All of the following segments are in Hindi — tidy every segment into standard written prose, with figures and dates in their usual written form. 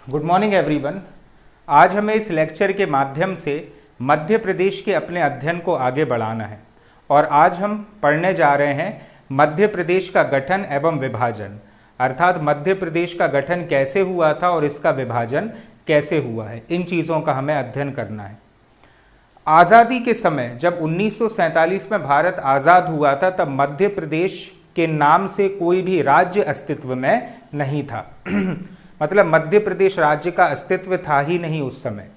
Good morning everyone. आज हमें इस लेक्चर के माध्यम से मध्य प्रदेश के अपने अध्ययन को आगे बढ़ाना है और आज हम पढ़ने जा रहे हैं मध्य प्रदेश का गठन एवं विभाजन, अर्थात मध्य प्रदेश का गठन कैसे हुआ था और इसका विभाजन कैसे हुआ है। इन चीज़ों का हमें अध्ययन करना है। आज़ादी के समय जब 1947 में भारत आज़ाद हुआ था तब मध्य प्रदेश के नाम से कोई भी राज्य अस्तित्व में नहीं था। मतलब मध्य प्रदेश राज्य का अस्तित्व था ही नहीं उस समय।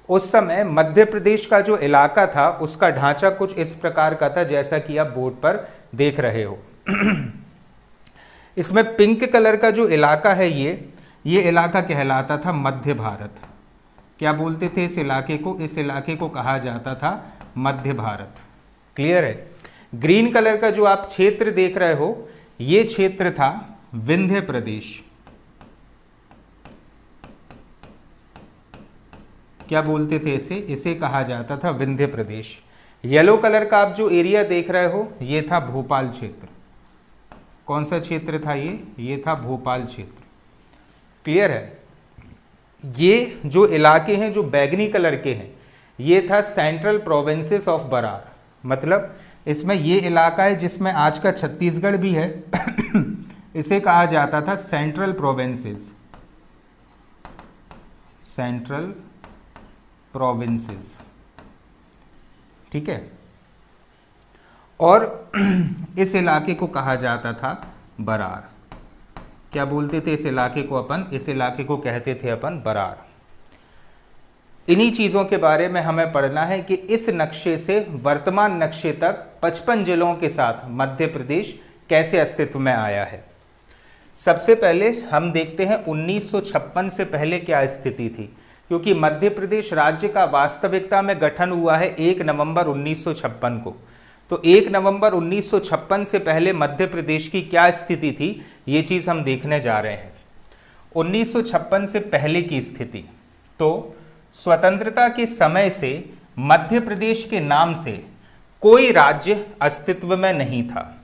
उस समय मध्य प्रदेश का जो इलाका था उसका ढांचा कुछ इस प्रकार का था जैसा कि आप बोर्ड पर देख रहे हो। इसमें पिंक कलर का जो इलाका है ये इलाका कहलाता था मध्य भारत। क्या बोलते थे इस इलाके को? इस इलाके को कहा जाता था मध्य भारत। क्लियर है? ग्रीन कलर का जो आप क्षेत्र देख रहे हो ये क्षेत्र था विंध्य प्रदेश। क्या बोलते थे इसे कहा जाता था विंध्य प्रदेश। येलो कलर का आप जो एरिया देख रहे हो ये था भोपाल क्षेत्र। कौन सा क्षेत्र था ये था भोपाल क्षेत्र। क्लियर है? ये जो इलाके हैं जो बैगनी कलर के हैं ये था सेंट्रल प्रोविंसेस ऑफ बरार। मतलब इसमें ये इलाका है जिसमें आज का छत्तीसगढ़ भी है इसे कहा जाता था सेंट्रल प्रोविंसेस, सेंट्रल प्रोविंसेस। ठीक है? और इस इलाके को कहा जाता था बरार। क्या बोलते थे इस इलाके को अपन? इस इलाके को कहते थे अपन बरार। इन्हीं चीज़ों के बारे में हमें पढ़ना है कि इस नक्शे से वर्तमान नक्शे तक 55 जिलों के साथ मध्य प्रदेश कैसे अस्तित्व में आया है। सबसे पहले हम देखते हैं 1956 से पहले क्या स्थिति थी, क्योंकि मध्य प्रदेश राज्य का वास्तविकता में गठन हुआ है 1 नवंबर 1956 को। तो 1 नवंबर 1956 से पहले मध्य प्रदेश की क्या स्थिति थी ये चीज़ हम देखने जा रहे हैं। 1956 से पहले की स्थिति, तो स्वतंत्रता के समय से मध्य प्रदेश के नाम से कोई राज्य अस्तित्व में नहीं था।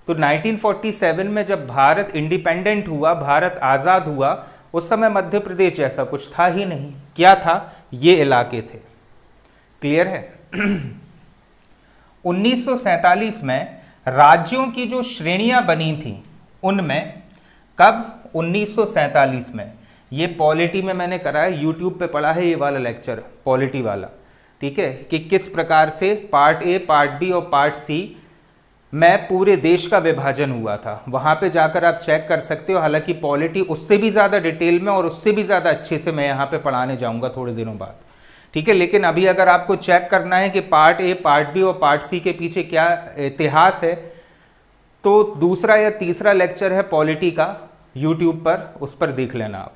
तो 1947 में जब भारत इंडिपेंडेंट हुआ, भारत आज़ाद हुआ, उस समय मध्य प्रदेश जैसा कुछ था ही नहीं। क्या था? ये इलाके थे। क्लियर है? 1947 में राज्यों की जो श्रेणियां बनी थी उनमें, कब? 1947 में। ये पॉलिटी में मैंने करा है, यूट्यूब पे पढ़ा है ये वाला लेक्चर, पॉलिटी वाला। ठीक है? कि किस प्रकार से पार्ट ए, पार्ट बी और पार्ट सी में पूरे देश का विभाजन हुआ था। वहां पे जाकर आप चेक कर सकते हो। हालांकि पॉलिटी उससे भी ज़्यादा डिटेल में और उससे भी ज़्यादा अच्छे से मैं यहाँ पे पढ़ाने जाऊँगा थोड़े दिनों बाद। ठीक है? लेकिन अभी अगर आपको चेक करना है कि पार्ट ए, पार्ट बी और पार्ट सी के पीछे क्या इतिहास है, तो दूसरा या तीसरा लेक्चर है पॉलिटी का यूट्यूब पर, उस पर देख लेना आप।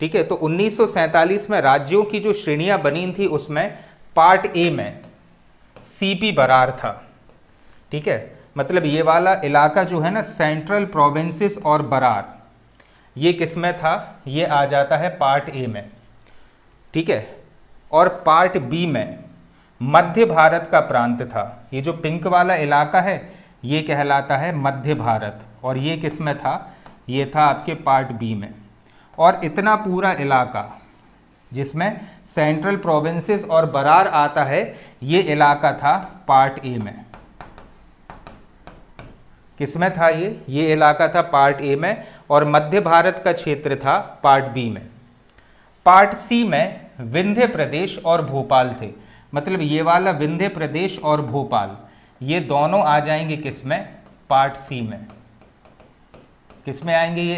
ठीक है? तो 1947 में राज्यों की जो श्रेणियां बनी थी उसमें पार्ट ए में सीपी बरार था। ठीक है? मतलब ये वाला इलाका जो है ना, सेंट्रल प्रोविंसेस और बरार, ये किस में था? ये आ जाता है पार्ट ए में। ठीक है? और पार्ट बी में मध्य भारत का प्रांत था। ये जो पिंक वाला इलाका है ये कहलाता है मध्य भारत, और ये किस में था? ये था आपके पार्ट बी में। और इतना पूरा इलाका जिसमें सेंट्रल प्रोविंसेस और बरार आता है ये इलाका था पार्ट ए में। किसमें था ये इलाका था पार्ट ए में, और मध्य भारत का क्षेत्र था पार्ट बी में। पार्ट सी में विंध्य प्रदेश और भोपाल थे। मतलब ये वाला विंध्य प्रदेश और भोपाल ये दोनों आ जाएंगे किसमें? पार्ट सी में। किसमें आएंगे ये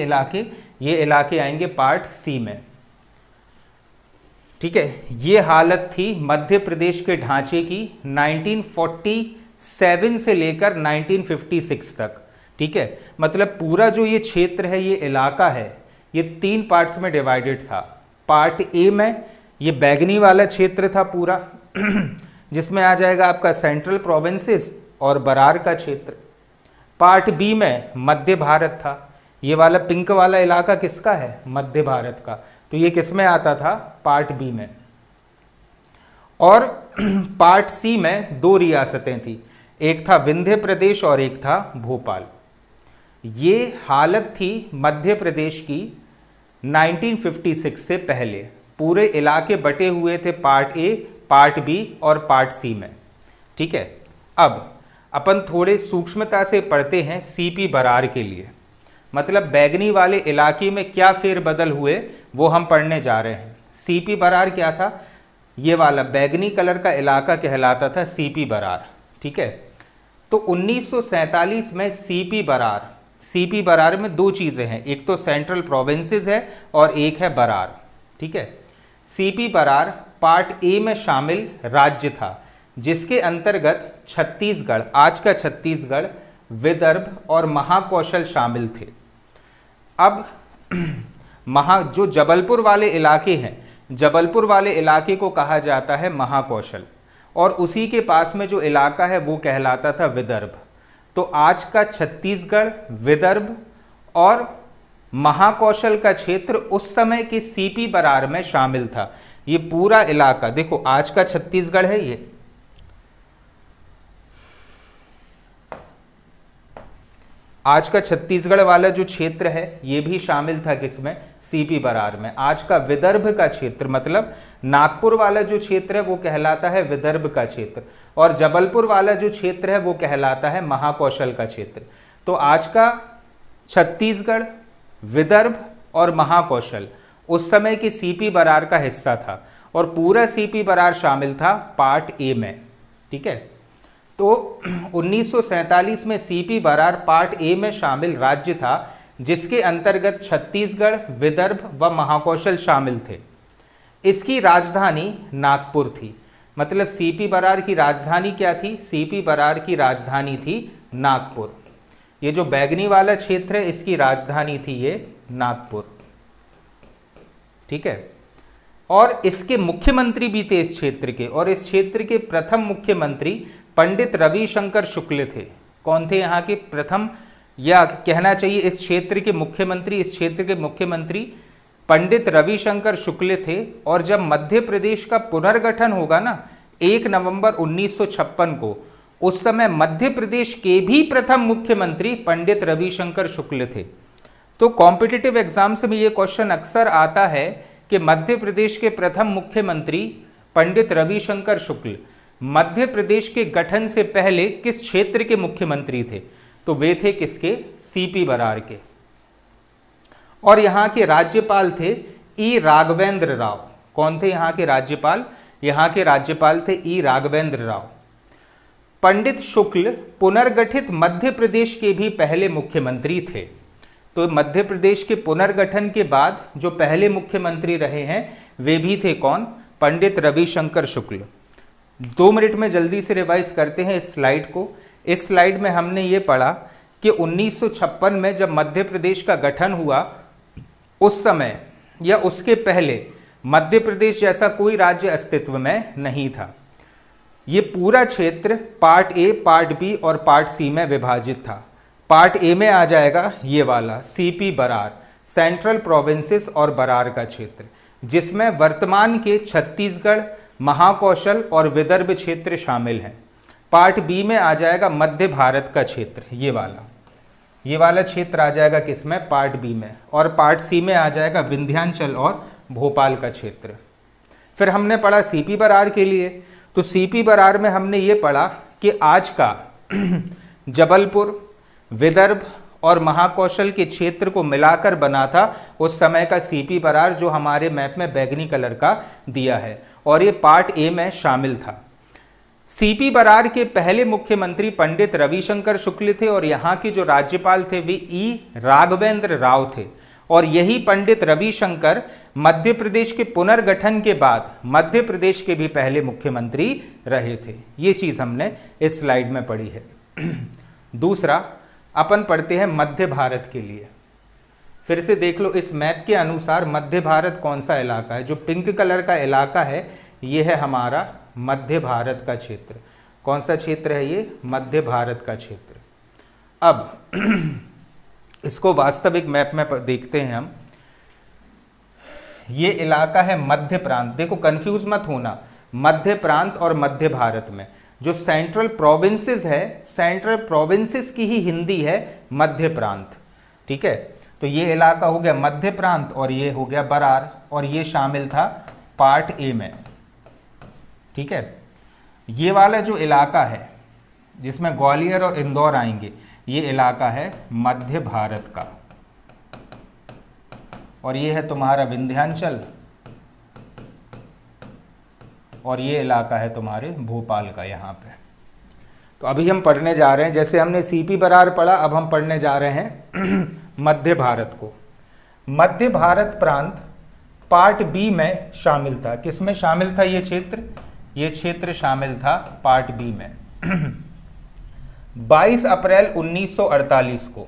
इलाके आएंगे पार्ट सी में। ठीक है? ये हालत थी मध्य प्रदेश के ढांचे की 1947 से लेकर 1956 तक। ठीक है? मतलब पूरा जो ये क्षेत्र है, ये इलाका है, ये 3 पार्ट्स में डिवाइडेड था। पार्ट ए में ये बैगनी वाला क्षेत्र था पूरा जिसमें आ जाएगा आपका सेंट्रल प्रोविंसेस और बरार का क्षेत्र। पार्ट बी में मध्य भारत था। ये वाला पिंक वाला इलाका किसका है? मध्य भारत का। तो ये किस में आता था? पार्ट बी में। और पार्ट सी में 2 रियासतें थी, एक था विंध्य प्रदेश और एक था भोपाल। ये हालत थी मध्य प्रदेश की 1956 से पहले पूरे इलाके बटे हुए थे पार्ट ए, पार्ट बी और पार्ट सी में। ठीक है, अब अपन थोड़े सूक्ष्मता से पढ़ते हैं सीपी बरार के लिए, मतलब बैगनी वाले इलाके में क्या फेरबदल हुए वो हम पढ़ने जा रहे हैं। सीपी बरार क्या था? ये वाला बैगनी कलर का इलाका कहलाता था सीपी बरार। ठीक है, तो 1947 में सीपी बरार में दो चीज़ें हैं, एक तो सेंट्रल प्रोविंसेस है और एक है बरार। ठीक है, सीपी बरार पार्ट ए में शामिल राज्य था जिसके अंतर्गत छत्तीसगढ़, आज का छत्तीसगढ़, विदर्भ और महाकौशल शामिल थे। अब जो जबलपुर वाले इलाके हैं, जबलपुर वाले इलाके को कहा जाता है महाकौशल, और उसी के पास में जो इलाका है वो कहलाता था विदर्भ। तो आज का छत्तीसगढ़, विदर्भ और महाकौशल का क्षेत्र उस समय के सीपी बरार में शामिल था। ये पूरा इलाका देखो, आज का छत्तीसगढ़ है, ये आज का छत्तीसगढ़ वाला जो क्षेत्र है ये भी शामिल था किसमें? सीपी बरार में। आज का विदर्भ का क्षेत्र, मतलब नागपुर वाला जो क्षेत्र है वो कहलाता है विदर्भ का क्षेत्र, और जबलपुर वाला जो क्षेत्र है वो कहलाता है महाकौशल का क्षेत्र। तो आज का छत्तीसगढ़, विदर्भ और महाकौशल उस समय की सीपी बरार का हिस्सा था, और पूरा सीपी बरार शामिल था पार्ट ए में। ठीक है, तो 1947 में सीपी बरार पार्ट ए में शामिल राज्य था जिसके अंतर्गत छत्तीसगढ़, विदर्भ व महाकौशल शामिल थे। इसकी राजधानी नागपुर थी, मतलब सीपी बरार की राजधानी क्या थी? सीपी बरार की राजधानी थी नागपुर। ये जो बैगनी वाला क्षेत्र है इसकी राजधानी थी ये नागपुर। ठीक है, और इसके मुख्यमंत्री भी थे इस क्षेत्र के, और इस क्षेत्र के प्रथम मुख्यमंत्री पंडित रविशंकर शुक्ल थे। कौन थे यहाँ के प्रथम, या कहना चाहिए इस क्षेत्र के मुख्यमंत्री? इस क्षेत्र के मुख्यमंत्री पंडित रविशंकर शुक्ल थे। और जब मध्य प्रदेश का पुनर्गठन होगा ना 1 नवंबर 1956 को, उस समय मध्य प्रदेश के भी प्रथम मुख्यमंत्री पंडित रविशंकर शुक्ल थे। तो कॉम्पिटिटिव एग्जाम्स में ये क्वेश्चन अक्सर आता है कि मध्य प्रदेश के प्रथम मुख्यमंत्री पंडित रविशंकर शुक्ल मध्य प्रदेश के गठन से पहले किस क्षेत्र के मुख्यमंत्री थे? तो वे थे किसके? सीपी बरार के। और यहाँ के राज्यपाल थे ई राघवेंद्र राव। कौन थे यहाँ के राज्यपाल? यहाँ के राज्यपाल थे ई राघवेंद्र राव। पंडित शुक्ल पुनर्गठित मध्य प्रदेश के भी पहले मुख्यमंत्री थे। तो मध्य प्रदेश के पुनर्गठन के बाद जो पहले मुख्यमंत्री रहे हैं वे भी थे कौन? पंडित रविशंकर शुक्ल। 2 मिनट में जल्दी से रिवाइज करते हैं इस स्लाइड को। इस स्लाइड में हमने ये पढ़ा कि 1956 में जब मध्य प्रदेश का गठन हुआ, उस समय या उसके पहले मध्य प्रदेश जैसा कोई राज्य अस्तित्व में नहीं था। ये पूरा क्षेत्र पार्ट ए, पार्ट बी और पार्ट सी में विभाजित था। पार्ट ए में आ जाएगा ये वाला सीपी बरार, सेंट्रल प्रोविंसेस और बरार का क्षेत्र, जिसमें वर्तमान के छत्तीसगढ़, महाकौशल और विदर्भ क्षेत्र शामिल हैं। पार्ट बी में आ जाएगा मध्य भारत का क्षेत्र, ये वाला क्षेत्र आ जाएगा किसमें? पार्ट बी में। और पार्ट सी में आ जाएगा विंध्याचल और भोपाल का क्षेत्र। फिर हमने पढ़ा सीपी बरार के लिए, तो सीपी बरार में हमने ये पढ़ा कि आज का जबलपुर, विदर्भ और महाकौशल के क्षेत्र को मिलाकर बना था उस समय का सीपी बरार, जो हमारे मैप में बैगनी कलर का दिया है, और ये पार्ट ए में शामिल था। सीपी बरार के पहले मुख्यमंत्री पंडित रविशंकर शुक्ल थे, और यहाँ के जो राज्यपाल थे वे ई राघवेंद्र राव थे। और यही पंडित रविशंकर मध्य प्रदेश के पुनर्गठन के बाद मध्य प्रदेश के भी पहले मुख्यमंत्री रहे थे। ये चीज़ हमने इस स्लाइड में पढ़ी है। दूसरा अपन पढ़ते हैं मध्य भारत के लिए। फिर से देख लो इस मैप के अनुसार मध्य भारत कौन सा इलाका है। जो पिंक कलर का इलाका है ये है हमारा मध्य भारत का क्षेत्र। कौन सा क्षेत्र है ये? मध्य भारत का क्षेत्र। अब इसको वास्तविक मैप में देखते हैं हम। ये इलाका है मध्य प्रांत। देखो कंफ्यूज मत होना, मध्य प्रांत और मध्य भारत में जो सेंट्रल प्रोविंसेस है, सेंट्रल प्रोविंसेस की ही हिंदी है मध्य प्रांत। ठीक है, तो ये इलाका हो गया मध्य प्रांत और ये हो गया बरार, और ये शामिल था पार्ट ए में। ठीक है, ये वाला जो इलाका है जिसमें ग्वालियर और इंदौर आएंगे, ये इलाका है मध्य भारत का, और ये है तुम्हारा विंध्याचल, और ये इलाका है तुम्हारे भोपाल का यहाँ पे। तो अभी हम पढ़ने जा रहे हैं, जैसे हमने सीपी बरार पढ़ा, अब हम पढ़ने जा रहे हैं मध्य भारत को। मध्य भारत प्रांत पार्ट बी में शामिल था। किसमें शामिल था ये क्षेत्र? ये क्षेत्र शामिल था पार्ट बी में। 22 अप्रैल 1948 को,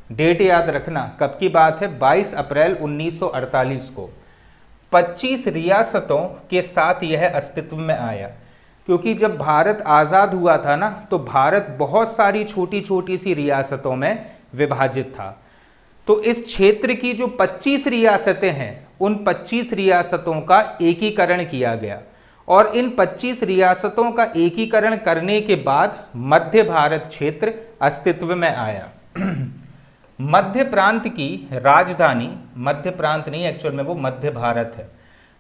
डेट याद रखना कब की बात है, 22 अप्रैल 1948 को 25 रियासतों के साथ यह अस्तित्व में आया। क्योंकि जब भारत आज़ाद हुआ था ना, तो भारत बहुत सारी छोटी छोटी सी रियासतों में विभाजित था। तो इस क्षेत्र की जो 25 रियासतें हैं, उन 25 रियासतों का एकीकरण किया गया, और इन 25 रियासतों का एकीकरण करने के बाद मध्य भारत क्षेत्र अस्तित्व में आया। मध्य प्रांत की राजधानी, मध्य प्रांत नहीं एक्चुअल में वो मध्य भारत है,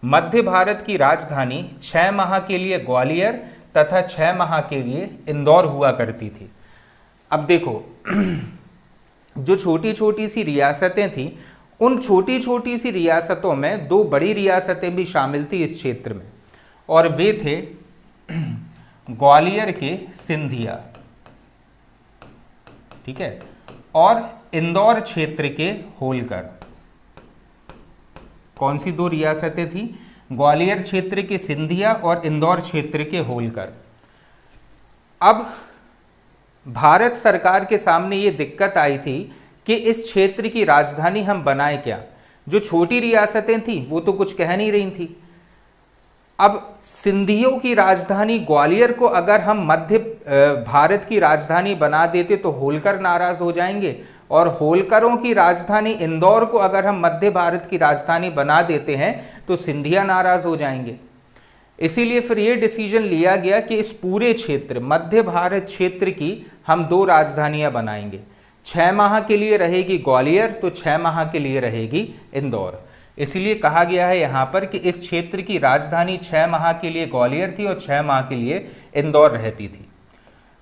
मध्य भारत की राजधानी 6 माह के लिए ग्वालियर तथा 6 माह के लिए इंदौर हुआ करती थी। अब देखो जो छोटी छोटी सी रियासतें थी, उन छोटी छोटी सी रियासतों में 2 बड़ी रियासतें भी शामिल थी इस क्षेत्र में, और वे थे ग्वालियर के सिंधिया, ठीक है, और इंदौर क्षेत्र के होलकर। कौन सी 2 रियासतें थी? ग्वालियर क्षेत्र के सिंधिया और इंदौर क्षेत्र के होलकर। अब भारत सरकार के सामने ये दिक्कत आई थी कि इस क्षेत्र की राजधानी हम बनाए क्या। जो छोटी रियासतें थी वो तो कुछ कह नहीं रही थी। अब सिंधियों की राजधानी ग्वालियर को अगर हम मध्य भारत की राजधानी बना देते तो होलकर नाराज हो जाएंगे, और होलकरों की राजधानी इंदौर को अगर हम मध्य भारत की राजधानी बना देते हैं तो सिंधिया नाराज हो जाएंगे। इसीलिए फिर ये डिसीजन लिया गया कि इस पूरे क्षेत्र, मध्य भारत क्षेत्र की हम 2 राजधानियां बनाएंगे। 6 माह के लिए रहेगी ग्वालियर, तो 6 माह के लिए रहेगी इंदौर। इसलिए कहा गया है यहाँ पर कि इस क्षेत्र की राजधानी 6 माह के लिए ग्वालियर थी और 6 माह के लिए इंदौर रहती थी।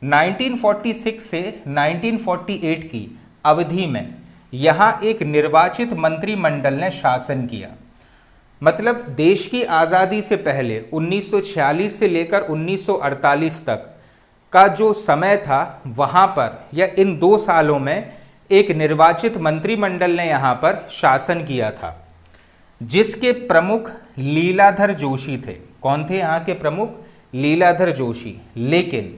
1946 से 1948 की अवधि में यहाँ एक निर्वाचित मंत्रिमंडल ने शासन किया। मतलब देश की आज़ादी से पहले 1946 से लेकर 1948 तक का जो समय था, वहाँ पर या इन 2 सालों में एक निर्वाचित मंत्रिमंडल ने यहाँ पर शासन किया था, जिसके प्रमुख लीलाधर जोशी थे। कौन थे यहाँ के प्रमुख? लीलाधर जोशी। लेकिन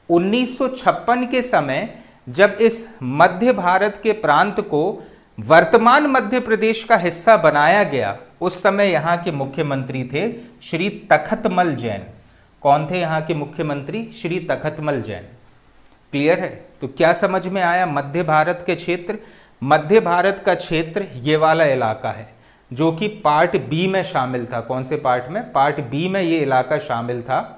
1956 के समय जब इस मध्य भारत के प्रांत को वर्तमान मध्य प्रदेश का हिस्सा बनाया गया, उस समय यहाँ के मुख्यमंत्री थे श्री तखतमल जैन। कौन थे यहाँ के मुख्यमंत्री? श्री तखतमल जैन। क्लियर है? तो क्या समझ में आया? मध्य भारत के क्षेत्र, मध्य भारत का क्षेत्र ये वाला इलाका है जो कि पार्ट बी में शामिल था। कौन से पार्ट में? पार्ट बी में ये इलाका शामिल था।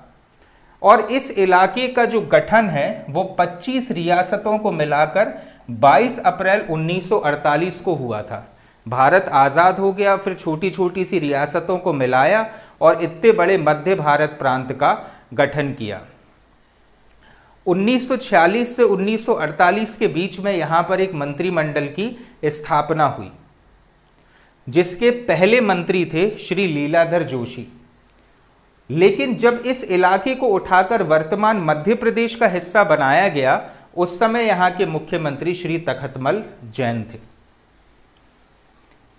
और इस इलाके का जो गठन है वो 25 रियासतों को मिलाकर 22 अप्रैल 1948 को हुआ था। भारत आज़ाद हो गया, फिर छोटी छोटी सी रियासतों को मिलाया और इतने बड़े मध्य भारत प्रांत का गठन किया। 1946 से 1948 के बीच में यहाँ पर एक मंत्रिमंडल की स्थापना हुई, जिसके पहले मंत्री थे श्री लीलाधर जोशी। लेकिन जब इस इलाके को उठाकर वर्तमान मध्य प्रदेश का हिस्सा बनाया गया, उस समय यहां के मुख्यमंत्री श्री तखतमल जैन थे।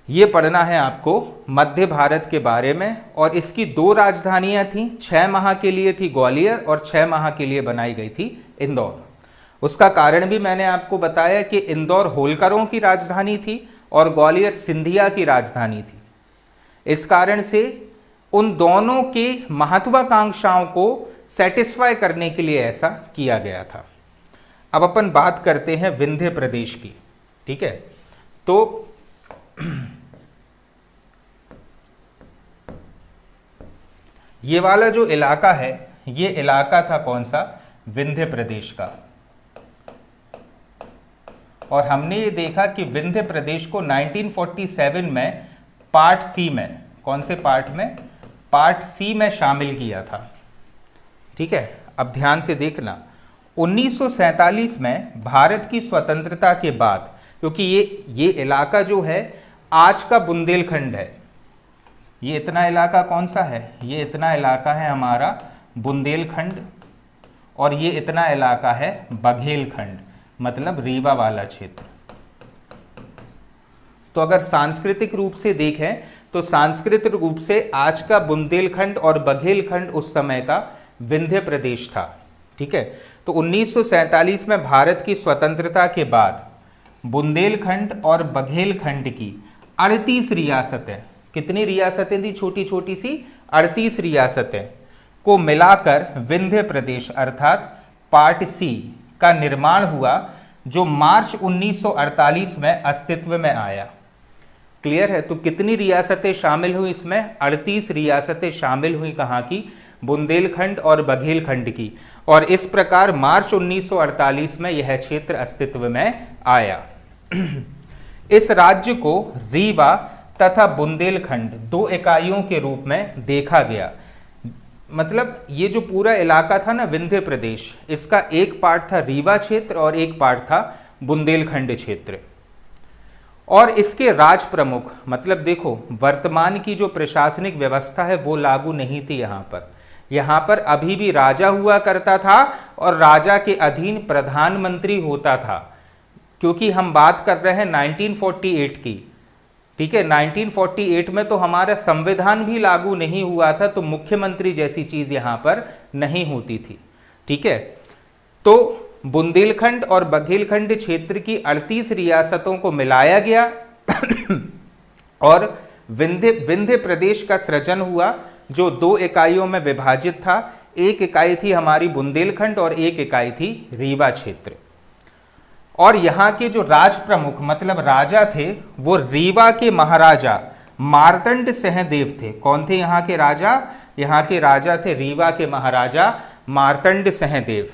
यह पढ़ना है आपको मध्य भारत के बारे में। और इसकी 2 राजधानियां थीं, 6 माह के लिए थी ग्वालियर और 6 माह के लिए बनाई गई थी इंदौर। उसका कारण भी मैंने आपको बताया कि इंदौर होलकरों की राजधानी थी और ग्वालियर सिंधिया की राजधानी थी। इस कारण से उन दोनों के महत्वाकांक्षाओं को सेटिस्फाई करने के लिए ऐसा किया गया था। अब अपन बात करते हैं विंध्य प्रदेश की। ठीक है, तो ये वाला जो इलाका है, ये इलाका था कौन सा? विंध्य प्रदेश का। और हमने ये देखा कि विंध्य प्रदेश को 1947 में पार्ट सी में, कौन से पार्ट में, पार्ट सी में शामिल किया था। ठीक है, अब ध्यान से देखना, 1947 में भारत की स्वतंत्रता के बाद, क्योंकि ये इलाका जो है आज का बुंदेलखंड है, ये इतना इलाका कौन सा है, ये इतना इलाका है हमारा बुंदेलखंड, और ये इतना इलाका है बघेलखंड, मतलब रीवा वाला क्षेत्र। तो अगर सांस्कृतिक रूप से देखें तो सांस्कृतिक रूप से आज का बुंदेलखंड और बघेलखंड उस समय का विंध्य प्रदेश था। ठीक है, तो 1947 में भारत की स्वतंत्रता के बाद बुंदेलखंड और बघेलखंड की 38 रियासतें, कितनी रियासतें थी, छोटी छोटी सी 38 रियासतें को मिलाकर विंध्य प्रदेश अर्थात पार्ट सी का निर्माण हुआ, जो मार्च 1948 में अस्तित्व में आया। क्लियर है? तो कितनी रियासतें शामिल हुई इसमें, 38 रियासतें शामिल हुई, कहाँ की, बुंदेलखंड और बघेलखंड की, और इस प्रकार मार्च 1948 में यह क्षेत्र अस्तित्व में आया। इस राज्य को रीवा तथा बुंदेलखंड दो इकाइयों के रूप में देखा गया। मतलब ये जो पूरा इलाका था ना विंध्य प्रदेश, इसका एक पार्ट था रीवा क्षेत्र और एक पार्ट था बुंदेलखंड क्षेत्र। और इसके राज प्रमुख, मतलब देखो वर्तमान की जो प्रशासनिक व्यवस्था है वो लागू नहीं थी यहाँ पर। यहाँ पर अभी भी राजा हुआ करता था और राजा के अधीन प्रधानमंत्री होता था, क्योंकि हम बात कर रहे हैं 1948 की। ठीक है, 1948 में तो हमारा संविधान भी लागू नहीं हुआ था, तो मुख्यमंत्री जैसी चीज यहाँ पर नहीं होती थी। ठीक है, तो बुंदेलखंड और बघेलखंड क्षेत्र की 38 रियासतों को मिलाया गया और विंध्य प्रदेश का सृजन हुआ, जो दो इकाइयों में विभाजित था। एक इकाई थी हमारी बुंदेलखंड और एक इकाई थी रीवा क्षेत्र। और यहाँ के जो राज प्रमुख मतलब राजा थे वो रीवा के महाराजा मार्तंड सहदेव थे। कौन थे यहाँ के राजा? यहाँ के राजा थे रीवा के महाराजा मार्तंड सहदेव।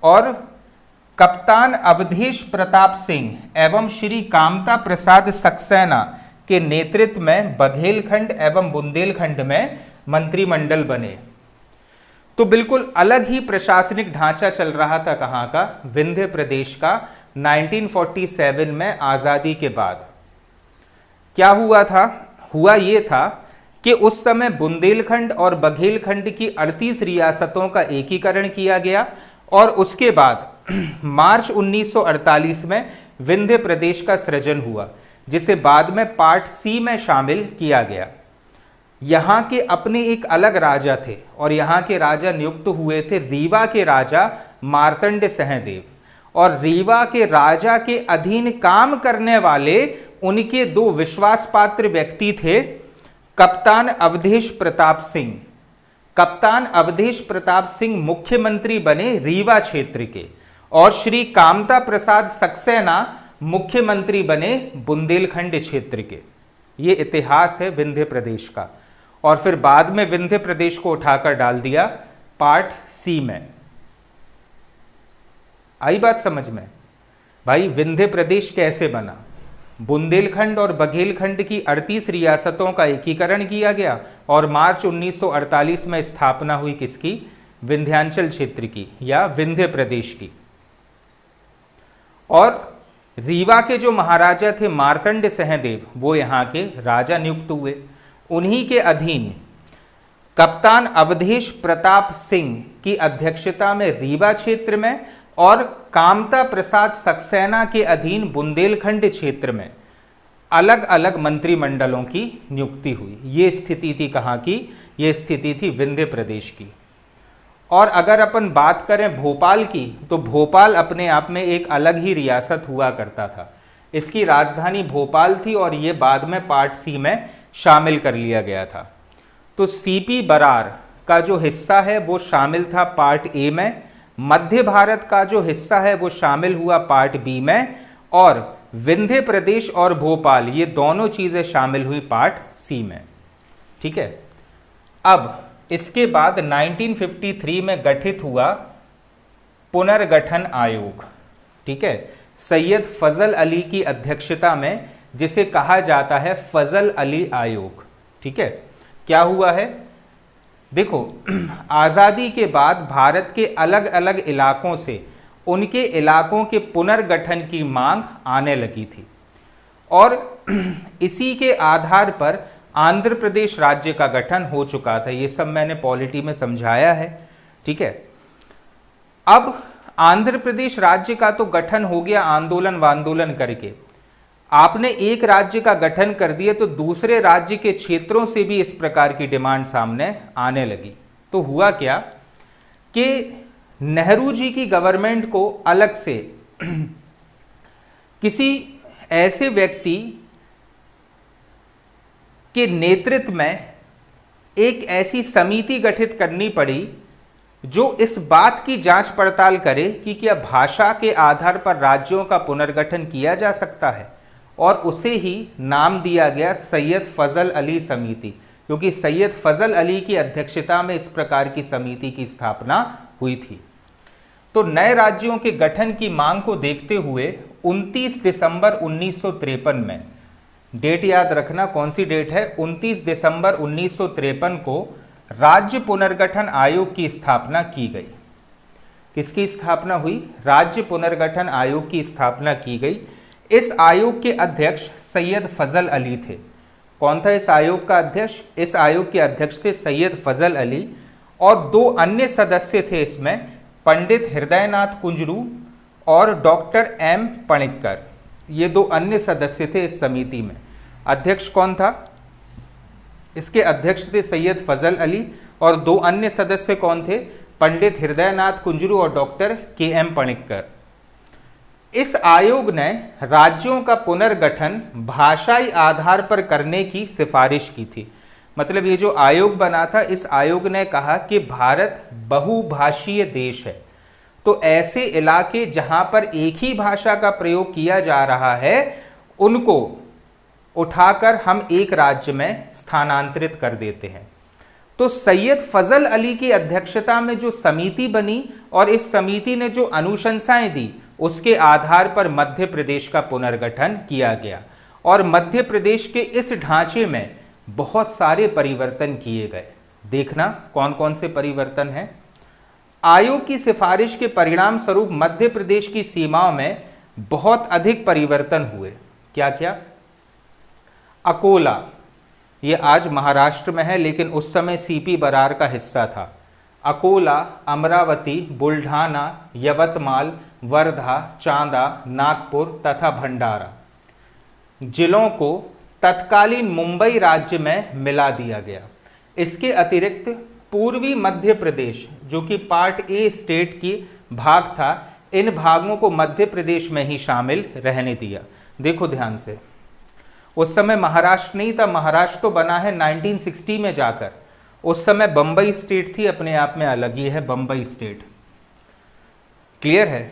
और कप्तान अवधेश प्रताप सिंह एवं श्री कामता प्रसाद सक्सेना के नेतृत्व में बघेलखंड एवं बुंदेलखंड में मंत्रिमंडल बने। तो बिल्कुल अलग ही प्रशासनिक ढांचा चल रहा था कहाँ का, विंध्य प्रदेश का। 1947 में आजादी के बाद क्या हुआ था? हुआ ये था कि उस समय बुंदेलखंड और बघेलखंड की 38 रियासतों का एकीकरण किया गया और उसके बाद मार्च 1948 में विंध्य प्रदेश का सृजन हुआ, जिसे बाद में पार्ट सी में शामिल किया गया। यहाँ के अपने एक अलग राजा थे और यहाँ के राजा नियुक्त हुए थे रीवा के राजा मार्तंड सहदेव, और रीवा के राजा के अधीन काम करने वाले उनके दो विश्वास पात्र व्यक्ति थे, कप्तान अवधेश प्रताप सिंह। कप्तान अवधेश प्रताप सिंह मुख्यमंत्री बने रीवा क्षेत्र के, और श्री कामता प्रसाद सक्सेना मुख्यमंत्री बने बुंदेलखंड क्षेत्र के। ये इतिहास है विंध्य प्रदेश का। और फिर बाद में विंध्य प्रदेश को उठाकर डाल दिया पार्ट सी में। आई बात समझ में? भाई विंध्य प्रदेश कैसे बना? बुंदेलखंड और बघेलखंड की 38 रियासतों का एकीकरण किया गया और मार्च 1948 में स्थापना हुई किसकी? विंध्यांचल क्षेत्र की या विंध्य प्रदेश की। और रीवा के जो महाराजा थे मार्तंड सहदेव, वो यहाँ के राजा नियुक्त हुए। उन्हीं के अधीन कप्तान अवधेश प्रताप सिंह की अध्यक्षता में रीवा क्षेत्र में और कामता प्रसाद सक्सेना के अधीन बुंदेलखंड क्षेत्र में अलग अलग मंत्रिमंडलों की नियुक्ति हुई। ये स्थिति थी कहाँ की? ये स्थिति थी विंध्य प्रदेश की। और अगर अपन बात करें भोपाल की, तो भोपाल अपने आप में एक अलग ही रियासत हुआ करता था। इसकी राजधानी भोपाल थी और ये बाद में पार्ट सी में शामिल कर लिया गया था। तो सीपी बरार का जो हिस्सा है वो शामिल था पार्ट ए में, मध्य भारत का जो हिस्सा है वो शामिल हुआ पार्ट बी में, और विंध्य प्रदेश और भोपाल ये दोनों चीजें शामिल हुई पार्ट सी में। ठीक है, अब इसके बाद 1953 में गठित हुआ पुनर्गठन आयोग। ठीक है, सैयद फजल अली की अध्यक्षता में, जिसे कहा जाता है फजल अली आयोग। ठीक है, क्या हुआ है देखो, आजादी के बाद भारत के अलग अलग इलाकों से उनके इलाकों के पुनर्गठन की मांग आने लगी थी और इसी के आधार पर आंध्र प्रदेश राज्य का गठन हो चुका था। ये सब मैंने पॉलिटी में समझाया है। ठीक है, अब आंध्र प्रदेश राज्य का तो गठन हो गया आंदोलन वांदोलन करके, आपने एक राज्य का गठन कर दिया तो दूसरे राज्य के क्षेत्रों से भी इस प्रकार की डिमांड सामने आने लगी। तो हुआ क्या कि नेहरू जी की गवर्नमेंट को अलग से किसी ऐसे व्यक्ति के नेतृत्व में एक ऐसी समिति गठित करनी पड़ी जो इस बात की जांच पड़ताल करे कि क्या भाषा के आधार पर राज्यों का पुनर्गठन किया जा सकता है, और उसे ही नाम दिया गया सैयद फजल अली समिति, क्योंकि सैयद फजल अली की अध्यक्षता में इस प्रकार की समिति की स्थापना हुई थी। तो नए राज्यों के गठन की मांग को देखते हुए 29 दिसंबर 1953 में, डेट याद रखना कौन सी डेट है, 29 दिसंबर 1953 को राज्य पुनर्गठन आयोग की स्थापना की गई। किसकी स्थापना हुई? राज्य पुनर्गठन आयोग की स्थापना की गई। इस आयोग के अध्यक्ष सैयद फजल अली थे। कौन था इस आयोग का अध्यक्ष? इस आयोग के अध्यक्ष थे सैयद फजल अली, और दो अन्य सदस्य थे इसमें, पंडित हृदयनाथ कुंजरू और डॉक्टर एम पणिक्कर। ये दो अन्य सदस्य थे इस समिति में। अध्यक्ष कौन था? इसके अध्यक्ष थे सैयद फजल अली और दो अन्य सदस्य कौन थे? पंडित हृदयनाथ कुंजरू और डॉक्टर के एम पणिक्कर। इस आयोग ने राज्यों का पुनर्गठन भाषाई आधार पर करने की सिफारिश की थी। मतलब ये जो आयोग बना था, इस आयोग ने कहा कि भारत बहुभाषीय देश है, तो ऐसे इलाके जहां पर एक ही भाषा का प्रयोग किया जा रहा है उनको उठाकर हम एक राज्य में स्थानांतरित कर देते हैं। तो सैयद फजल अली की अध्यक्षता में जो समिति बनी और इस समिति ने जो अनुशंसाएं दी, उसके आधार पर मध्य प्रदेश का पुनर्गठन किया गया और मध्य प्रदेश के इस ढांचे में बहुत सारे परिवर्तन किए गए। देखना कौन कौन से परिवर्तन हैं। आयोग की सिफारिश के परिणाम स्वरूप मध्य प्रदेश की सीमाओं में बहुत अधिक परिवर्तन हुए। क्या क्या? अकोला, ये आज महाराष्ट्र में है लेकिन उस समय सीपी बरार का हिस्सा था। अकोला, अमरावती, बुल्ढाना, यवतमाल, वर्धा, चांदा, नागपुर तथा भंडारा जिलों को तत्कालीन मुंबई राज्य में मिला दिया गया। इसके अतिरिक्त पूर्वी मध्य प्रदेश, जो कि पार्ट ए स्टेट की भाग था, इन भागों को मध्य प्रदेश में ही शामिल रहने दिया। देखो ध्यान से, उस समय महाराष्ट्र नहीं था, महाराष्ट्र तो बना है 1960 में जाकर। उस समय बंबई स्टेट थी, अपने आप में अलग ही है बंबई स्टेट। क्लियर है?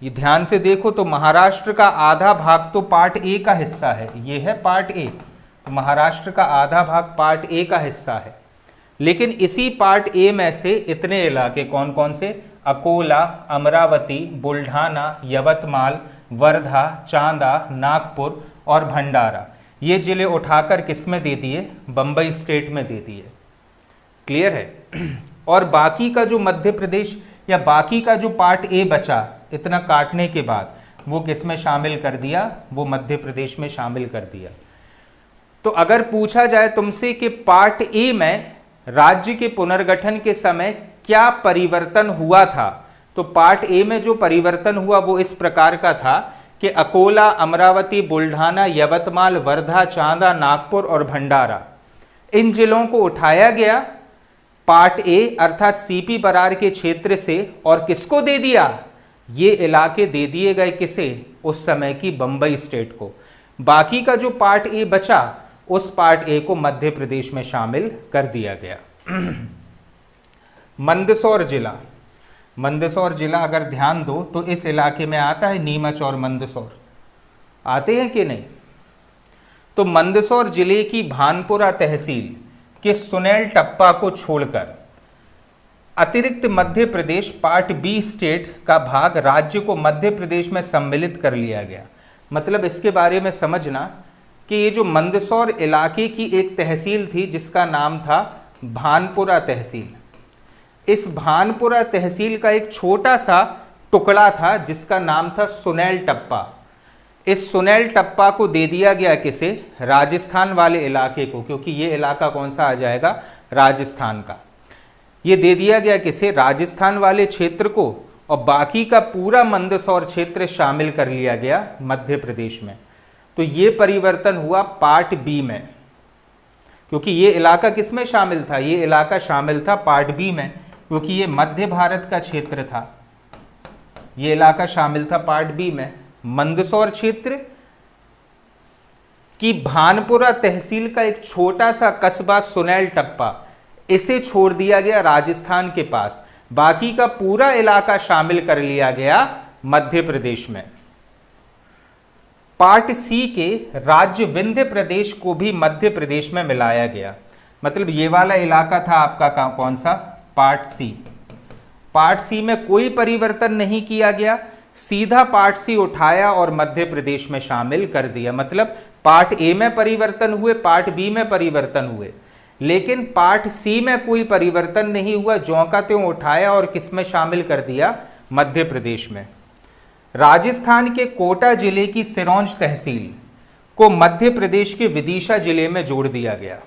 ये ध्यान से देखो तो महाराष्ट्र का आधा भाग तो पार्ट ए का हिस्सा है, ये है पार्ट ए। तो महाराष्ट्र का आधा भाग पार्ट ए का हिस्सा है, लेकिन इसी पार्ट ए में से इतने इलाके कौन कौन से? अकोला, अमरावती, बुल्ढाना, यवतमाल, वर्धा, चांदा, नागपुर और भंडारा, ये जिले उठाकर किस में दे दिए? बंबई स्टेट में दे दिए। क्लियर है? और बाकी का जो मध्य प्रदेश या बाकी का जो पार्ट ए बचा इतना काटने के बाद, वो किस में शामिल कर दिया? वो मध्य प्रदेश में शामिल कर दिया। तो अगर पूछा जाए तुमसे कि पार्ट ए में राज्य के पुनर्गठन के समय क्या परिवर्तन हुआ था, तो पार्ट ए में जो परिवर्तन हुआ वो इस प्रकार का था कि अकोला, अमरावती, बुल्ढाना, यवतमाल, वर्धा, चांदा, नागपुर और भंडारा, इन जिलों को उठाया गया पार्ट ए अर्थात सीपी बरार के क्षेत्र से, और किसको दे दिया? ये इलाके दे दिए गए किसे? उस समय की बंबई स्टेट को। बाकी का जो पार्ट ए बचा, उस पार्ट ए को मध्य प्रदेश में शामिल कर दिया गया। मंदसौर जिला, मंदसौर जिला अगर ध्यान दो तो इस इलाके में आता है, नीमच और मंदसौर आते हैं कि नहीं? तो मंदसौर जिले की भानपुरा तहसील के सुनेल टप्पा को छोड़कर अतिरिक्त Madhya Pradesh part B state का भाग राज्य को मध्य प्रदेश में सम्मिलित कर लिया गया। मतलब इसके बारे में समझना कि ये जो मंदसौर इलाके की एक तहसील थी जिसका नाम था भानपुरा तहसील, इस भानपुरा तहसील का एक छोटा सा टुकड़ा था जिसका नाम था सुनैल टप्पा। इस सुनैल टप्पा को दे दिया गया किसे? राजस्थान वाले इलाके को, क्योंकि ये इलाका कौन सा आ जाएगा? राजस्थान का। ये दे दिया गया किसे? राजस्थान वाले क्षेत्र को, और बाकी का पूरा मंदसौर क्षेत्र शामिल कर लिया गया मध्य प्रदेश में। तो ये परिवर्तन हुआ पार्ट बी में, क्योंकि ये इलाका किस में शामिल था? ये इलाका शामिल था पार्ट बी में, क्योंकि ये मध्य भारत का क्षेत्र था। ये इलाका शामिल था पार्ट बी में। मंदसौर क्षेत्र की भानपुरा तहसील का एक छोटा सा कस्बा सुनैल टप्पा, इसे छोड़ दिया गया राजस्थान के पास। बाकी का पूरा इलाका शामिल कर लिया गया मध्य प्रदेश में। पार्ट सी के राज्य विंध्य प्रदेश को भी मध्य प्रदेश में मिलाया गया। मतलब ये वाला इलाका था आपका कौन सा? पार्ट सी। पार्ट सी में कोई परिवर्तन नहीं किया गया, सीधा पार्ट सी उठाया और मध्य प्रदेश में शामिल कर दिया। मतलब पार्ट ए में परिवर्तन हुए, पार्ट बी में परिवर्तन हुए, लेकिन पार्ट सी में कोई परिवर्तन नहीं हुआ। ज्यों का त्यों उठाया और किस में शामिल कर दिया? मध्य प्रदेश में। राजस्थान के कोटा जिले की सिरोंज तहसील को मध्य प्रदेश के विदिशा जिले में जोड़ दिया गया।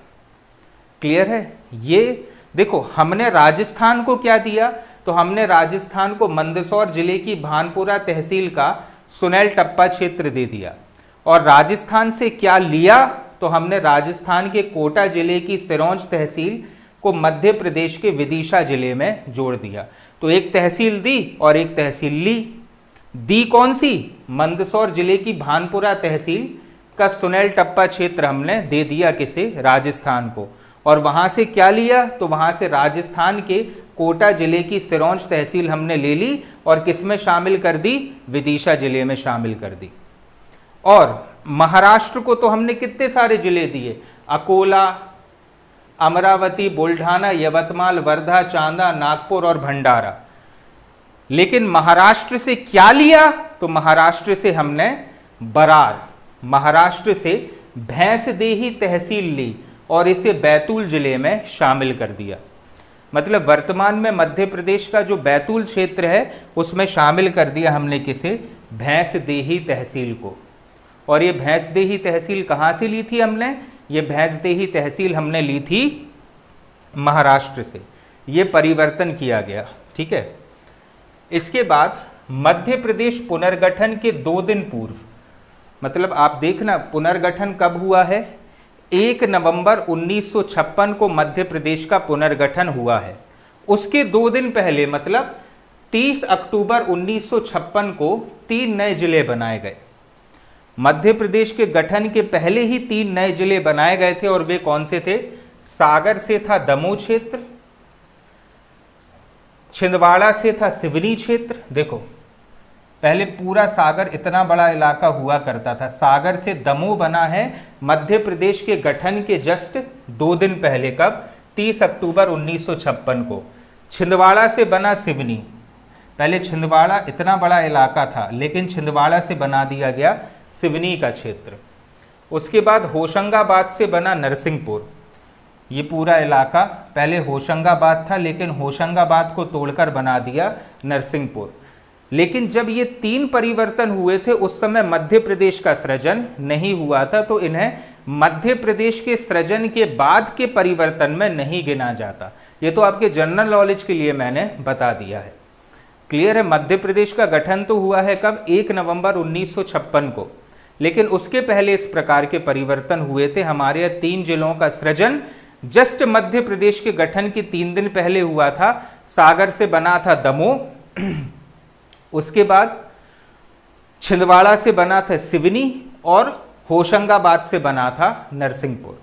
क्लियर है? ये देखो, हमने राजस्थान को क्या दिया? तो हमने राजस्थान को मंदसौर जिले की भानपुरा तहसील का सुनैल टप्पा क्षेत्र दे दिया। और राजस्थान से क्या लिया? तो हमने राजस्थान के कोटा जिले की सिरोंज तहसील को मध्य प्रदेश के विदिशा जिले में जोड़ दिया। तो एक तहसील दी और एक तहसील ली। दी कौन सी? मंदसौर जिले की भानपुरा तहसील का सुनैल टप्पा क्षेत्र हमने दे दिया किसे? राजस्थान को। और वहां से क्या लिया? तो वहां से राजस्थान के कोटा जिले की सिरोंज तहसील हमने ले ली और किस में शामिल कर दी? विदिशा जिले में शामिल कर दी। और महाराष्ट्र को तो हमने कितने सारे जिले दिए? अकोला, अमरावती, बुल्ढाना, यवतमाल, वर्धा, चांदा, नागपुर और भंडारा। लेकिन महाराष्ट्र से क्या लिया? तो महाराष्ट्र से हमने बरार, महाराष्ट्र से भैंसदेही तहसील ली और इसे बैतूल जिले में शामिल कर दिया। मतलब वर्तमान में मध्य प्रदेश का जो बैतूल क्षेत्र है उसमें शामिल कर दिया हमने किसे? भैंसदेही तहसील को। और ये भैंसदेही तहसील कहाँ से ली थी हमने? ये भैंसदेही तहसील हमने ली थी महाराष्ट्र से। ये परिवर्तन किया गया। ठीक है। इसके बाद मध्य प्रदेश पुनर्गठन के 2 दिन पूर्व, मतलब आप देखना पुनर्गठन कब हुआ है? 1 नवंबर 1956 को मध्य प्रदेश का पुनर्गठन हुआ है। उसके 2 दिन पहले मतलब 30 अक्टूबर 1956 को 3 नए जिले बनाए गए। मध्य प्रदेश के गठन के पहले ही 3 नए जिले बनाए गए थे और वे कौन से थे? सागर से था दमोह क्षेत्र, छिंदवाड़ा से था सिवनी क्षेत्र। देखो पहले पूरा सागर इतना बड़ा इलाका हुआ करता था, सागर से दमोह बना है मध्य प्रदेश के गठन के जस्ट 2 दिन पहले। कब? 30 अक्टूबर 1956 को। छिंदवाड़ा से बना सिवनी। पहले छिंदवाड़ा इतना बड़ा इलाका था लेकिन छिंदवाड़ा से बना दिया गया सिवनी का क्षेत्र। उसके बाद होशंगाबाद से बना नरसिंहपुर। ये पूरा इलाका पहले होशंगाबाद था लेकिन होशंगाबाद को तोड़कर बना दिया नरसिंहपुर। लेकिन जब ये 3 परिवर्तन हुए थे उस समय मध्य प्रदेश का सृजन नहीं हुआ था, तो इन्हें मध्य प्रदेश के सृजन के बाद के परिवर्तन में नहीं गिना जाता। ये तो आपके जनरल नॉलेज के लिए मैंने बता दिया है। क्लियर है? मध्य प्रदेश का गठन तो हुआ है कब? 1 नवंबर 1956 को, लेकिन उसके पहले इस प्रकार के परिवर्तन हुए थे। हमारे 3 जिलों का सृजन जस्ट मध्य प्रदेश के गठन के 3 दिन पहले हुआ था। सागर से बना था दमोह, उसके बाद छिंदवाड़ा से बना था सिवनी और होशंगाबाद से बना था नरसिंहपुर।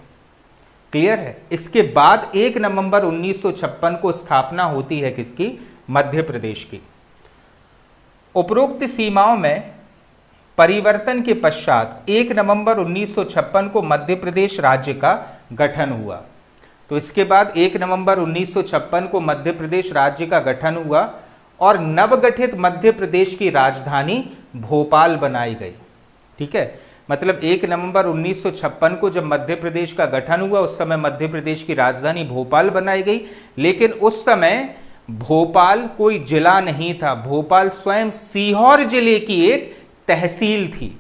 क्लियर है? इसके बाद 1 नवंबर 1956 को स्थापना होती है किसकी? मध्य प्रदेश की। उपरोक्त सीमाओं में परिवर्तन के पश्चात 1 नवंबर 1956 को मध्य प्रदेश राज्य का गठन हुआ। तो इसके बाद 1 नवंबर 1956 को मध्य प्रदेश राज्य का गठन हुआ और नवगठित मध्य प्रदेश की राजधानी भोपाल बनाई गई। ठीक है, मतलब 1 नवंबर 1956 को जब मध्य प्रदेश का गठन हुआ उस समय मध्य प्रदेश की राजधानी भोपाल बनाई गई, लेकिन उस समय भोपाल कोई जिला नहीं था, भोपाल स्वयं सीहोर जिले की एक तहसील थी।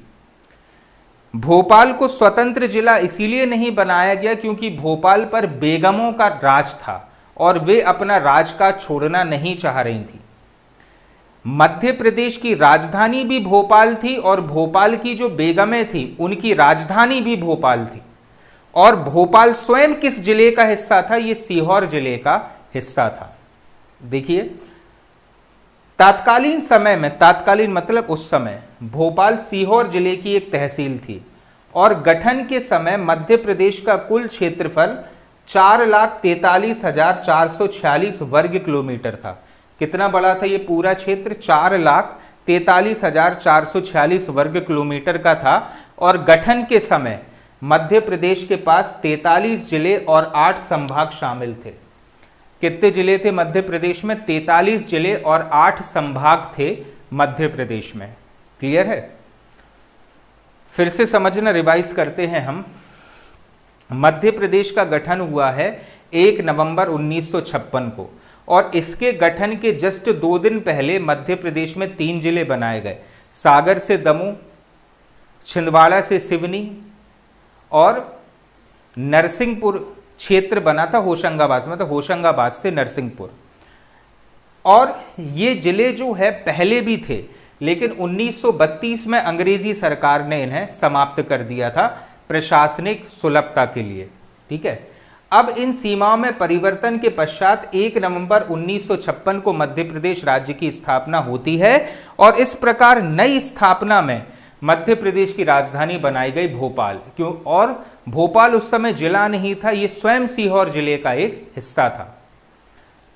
भोपाल को स्वतंत्र जिला इसीलिए नहीं बनाया गया क्योंकि भोपाल पर बेगमों का राज था और वे अपना राजकाज छोड़ना नहीं चाह रही थी। मध्य प्रदेश की राजधानी भी भोपाल थी और भोपाल की जो बेगमें थी उनकी राजधानी भी भोपाल थी। और भोपाल स्वयं किस जिले का हिस्सा था? ये सीहोर जिले का हिस्सा था। देखिए, तात्कालीन समय में, तात्कालीन मतलब उस समय, भोपाल सीहोर जिले की एक तहसील थी और गठन के समय मध्य प्रदेश का कुल क्षेत्रफल 4,43,446 वर्ग किलोमीटर था। कितना बड़ा था ये पूरा क्षेत्र? 4,43,446 वर्ग किलोमीटर का था। और गठन के समय मध्य प्रदेश के पास 43 जिले और 8 संभाग शामिल थे। कितने जिले थे मध्य प्रदेश में? 43 जिले और 8 संभाग थे मध्य प्रदेश में। क्लियर है? फिर से समझना, रिवाइज करते हैं हम। मध्य प्रदेश का गठन हुआ है 1 नवंबर 1956 को और इसके गठन के जस्ट 2 दिन पहले मध्य प्रदेश में 3 जिले बनाए गए। सागर से दमोह, छिंदवाड़ा से सिवनी और नरसिंहपुर क्षेत्र बना था होशंगाबाद, मतलब होशंगाबाद से नरसिंहपुर। और ये जिले जो है पहले भी थे, लेकिन 1932 में अंग्रेजी सरकार ने इन्हें समाप्त कर दिया था प्रशासनिक सुलभता के लिए। ठीक है, अब इन सीमाओं में परिवर्तन के पश्चात 1 नवंबर 1956 को मध्य प्रदेश राज्य की स्थापना होती है और इस प्रकार नई स्थापना में मध्य प्रदेश की राजधानी बनाई गई भोपाल। क्यों? और भोपाल उस समय जिला नहीं था, ये स्वयं सीहोर जिले का एक हिस्सा था।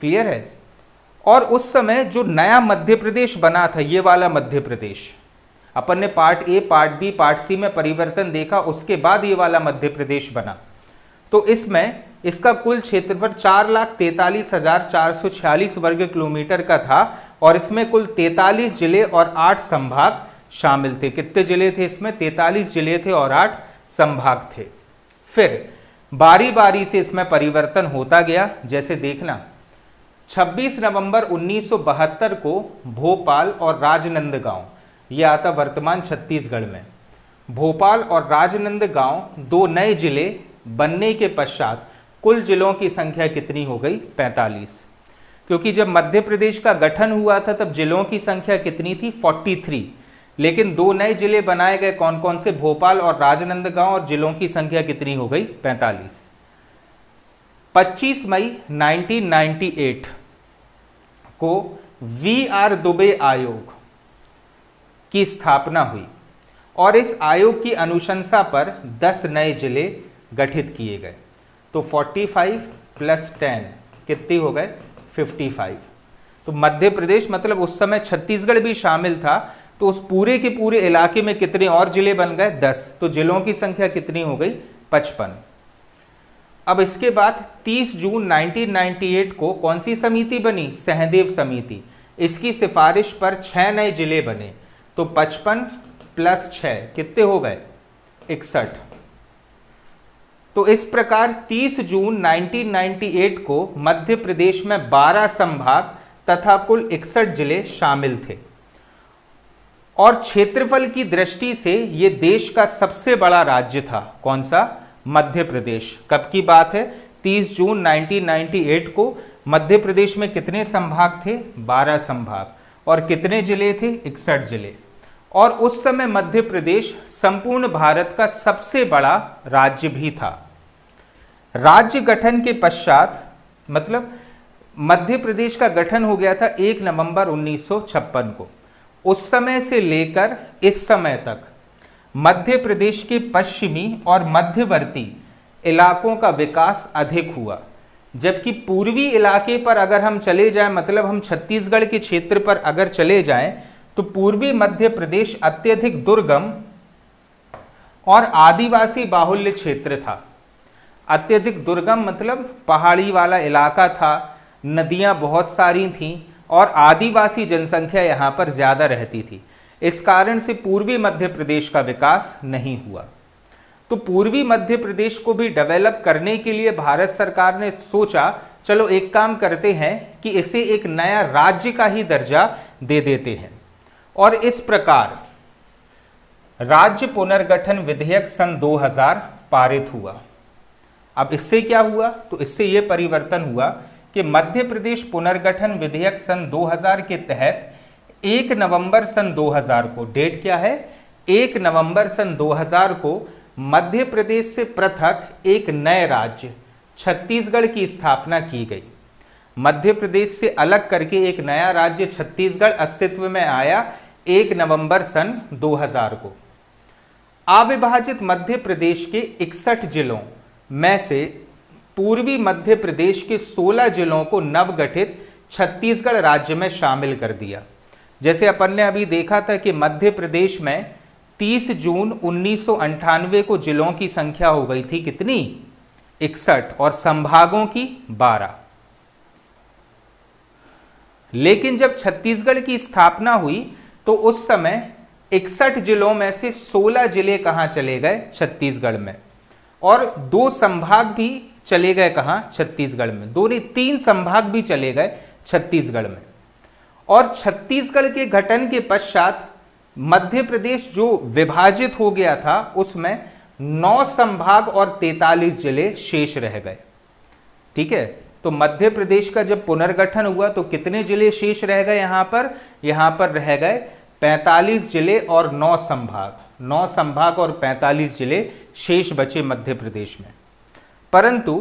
क्लियर है? और उस समय जो नया मध्य प्रदेश बना था, ये वाला मध्य प्रदेश, अपन ने part A, part B, part C में परिवर्तन देखा, उसके बाद ये वाला मध्य प्रदेश बना। तो इसमें इसका कुल क्षेत्रफल 4,43,446 वर्ग किलोमीटर का था और इसमें कुल 43 जिले और 8 संभाग शामिल थे। कितने जिले थे इसमें? 43 जिले थे और 8 संभाग थे। फिर बारी बारी से इसमें परिवर्तन होता गया। जैसे देखना, 26 नवंबर 1972 को भोपाल और राजनंदगांव, यह आता वर्तमान छत्तीसगढ़ में, भोपाल और राजनंदगांव 2 नए जिले बनने के पश्चात कुल जिलों की संख्या कितनी हो गई? 45। क्योंकि जब मध्य प्रदेश का गठन हुआ था तब जिलों की संख्या कितनी थी? 43। लेकिन 2 नए जिले बनाए गए, कौन कौन से? भोपाल और राजनंदगांव, और जिलों की संख्या कितनी हो गई? 45। 25 मई 1998 को VR दुबे आयोग की स्थापना हुई और इस आयोग की अनुशंसा पर 10 नए जिले गठित किए गए। तो 45 + 10 कितनी हो गए? 55। तो मध्य प्रदेश, मतलब उस समय छत्तीसगढ़ भी शामिल था, तो उस पूरे के पूरे इलाके में कितने और जिले बन गए? 10। तो जिलों की संख्या कितनी हो गई? 55। अब इसके बाद 30 जून 1998 को कौन सी समिति बनी? सहदेव समिति। इसकी सिफारिश पर 6 नए जिले बने। तो 55 + 6 कितने हो गए? 61। तो इस प्रकार 30 जून 1998 को मध्य प्रदेश में 12 संभाग तथा कुल 61 जिले शामिल थे और क्षेत्रफल की दृष्टि से यह देश का सबसे बड़ा राज्य था। कौन सा? मध्य प्रदेश। कब की बात है? 30 जून 1998 को मध्य प्रदेश में कितने संभाग थे? 12 संभाग। और कितने जिले थे? 61 जिले। और उस समय मध्य प्रदेश संपूर्ण भारत का सबसे बड़ा राज्य भी था। राज्य गठन के पश्चात, मतलब मध्य प्रदेश का गठन हो गया था 1 नवंबर 1956 को। उस समय से लेकर इस समय तक मध्य प्रदेश के पश्चिमी और मध्यवर्ती इलाकों का विकास अधिक हुआ, जबकि पूर्वी इलाके पर अगर हम चले जाएं, मतलब हम छत्तीसगढ़ के क्षेत्र पर अगर चले जाएं, तो पूर्वी मध्य प्रदेश अत्यधिक दुर्गम और आदिवासी बाहुल्य क्षेत्र था। अत्यधिक दुर्गम मतलब पहाड़ी वाला इलाका था, नदियां बहुत सारी थीं और आदिवासी जनसंख्या यहाँ पर ज़्यादा रहती थी। इस कारण से पूर्वी मध्य प्रदेश का विकास नहीं हुआ। तो पूर्वी मध्य प्रदेश को भी डेवलप करने के लिए भारत सरकार ने सोचा चलो एक काम करते हैं कि इसे एक नया राज्य का ही दर्जा दे देते हैं, और इस प्रकार राज्य पुनर्गठन विधेयक सन 2000 पारित हुआ। अब इससे क्या हुआ? तो इससे यह परिवर्तन हुआ कि मध्य प्रदेश पुनर्गठन विधेयक सन 2000 के तहत 1 नवंबर सन 2000 को, डेट क्या है, 1 नवंबर सन 2000 को मध्य प्रदेश से पृथक एक नए राज्य छत्तीसगढ़ की स्थापना की गई। मध्य प्रदेश से अलग करके एक नया राज्य छत्तीसगढ़ अस्तित्व में आया 1 नवंबर सन 2000 को। अविभाजित मध्य प्रदेश के 61 जिलों में से पूर्वी मध्य प्रदेश के 16 जिलों को नवगठित छत्तीसगढ़ राज्य में शामिल कर दिया। जैसे अपन ने अभी देखा था कि मध्य प्रदेश में 30 जून 1998 को जिलों की संख्या हो गई थी कितनी, 61, और संभागों की 12। लेकिन जब छत्तीसगढ़ की स्थापना हुई तो उस समय 61 जिलों में से 16 जिले कहां चले गए, छत्तीसगढ़ में, और 2 संभाग भी चले गए कहां, छत्तीसगढ़ में। 3 संभाग भी चले गए छत्तीसगढ़ में। और छत्तीसगढ़ के गठन के पश्चात मध्य प्रदेश जो विभाजित हो गया था उसमें 9 संभाग और 43 जिले शेष रह गए। ठीक है, तो मध्य प्रदेश का जब पुनर्गठन हुआ तो कितने जिले शेष रह गए यहां पर रह गए 45 जिले और 9 संभाग। 9 संभाग और 45 जिले शेष बचे मध्य प्रदेश में। परंतु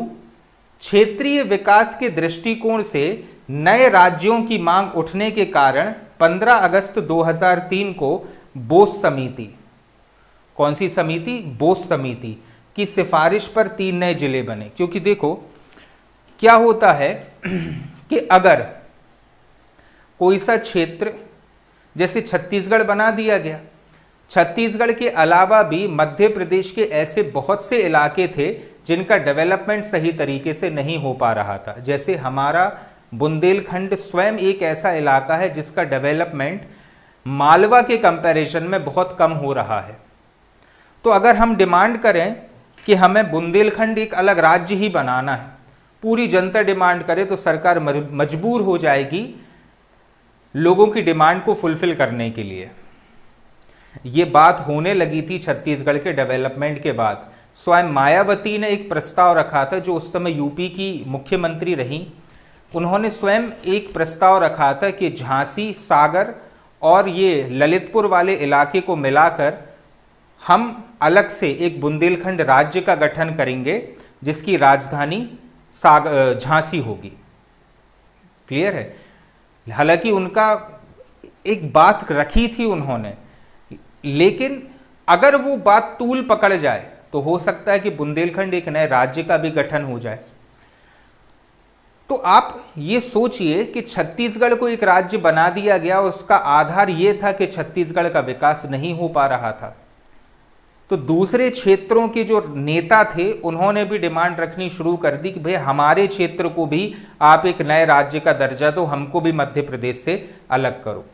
क्षेत्रीय विकास के दृष्टिकोण से नए राज्यों की मांग उठने के कारण 15 अगस्त 2003 को बोस समिति, कौन सी समिति, बोस समिति की सिफारिश पर 3 नए जिले बने। क्योंकि देखो क्या होता है कि अगर कोई सा क्षेत्र, जैसे छत्तीसगढ़ बना दिया गया, छत्तीसगढ़ के अलावा भी मध्य प्रदेश के ऐसे बहुत से इलाके थे जिनका डेवलपमेंट सही तरीके से नहीं हो पा रहा था। जैसे हमारा बुंदेलखंड स्वयं एक ऐसा इलाका है जिसका डेवलपमेंट मालवा के कंपैरिजन में बहुत कम हो रहा है। तो अगर हम डिमांड करें कि हमें बुंदेलखंड एक अलग राज्य ही बनाना है, पूरी जनता डिमांड करे, तो सरकार मजबूर हो जाएगी लोगों की डिमांड को फुलफिल करने के लिए। ये बात होने लगी थी छत्तीसगढ़ के डेवलपमेंट के बाद। स्वयं मायावती ने एक प्रस्ताव रखा था, जो उस समय यूपी की मुख्यमंत्री रही। उन्होंने स्वयं एक प्रस्ताव रखा था कि झांसी, सागर और ये ललितपुर वाले इलाके को मिलाकर हम अलग से एक बुंदेलखंड राज्य का गठन करेंगे जिसकी राजधानी झांसी होगी। क्लियर है? हालांकि उनका एक बात रखी थी उन्होंने, लेकिन अगर वो बात तूल पकड़ जाए तो हो सकता है कि बुंदेलखंड एक नए राज्य का भी गठन हो जाए। तो आप ये सोचिए कि छत्तीसगढ़ को एक राज्य बना दिया गया, उसका आधार ये था कि छत्तीसगढ़ का विकास नहीं हो पा रहा था। तो दूसरे क्षेत्रों के जो नेता थे उन्होंने भी डिमांड रखनी शुरू कर दी कि भाई हमारे क्षेत्र को भी आप एक नए राज्य का दर्जा दो, हमको भी मध्य प्रदेश से अलग करो।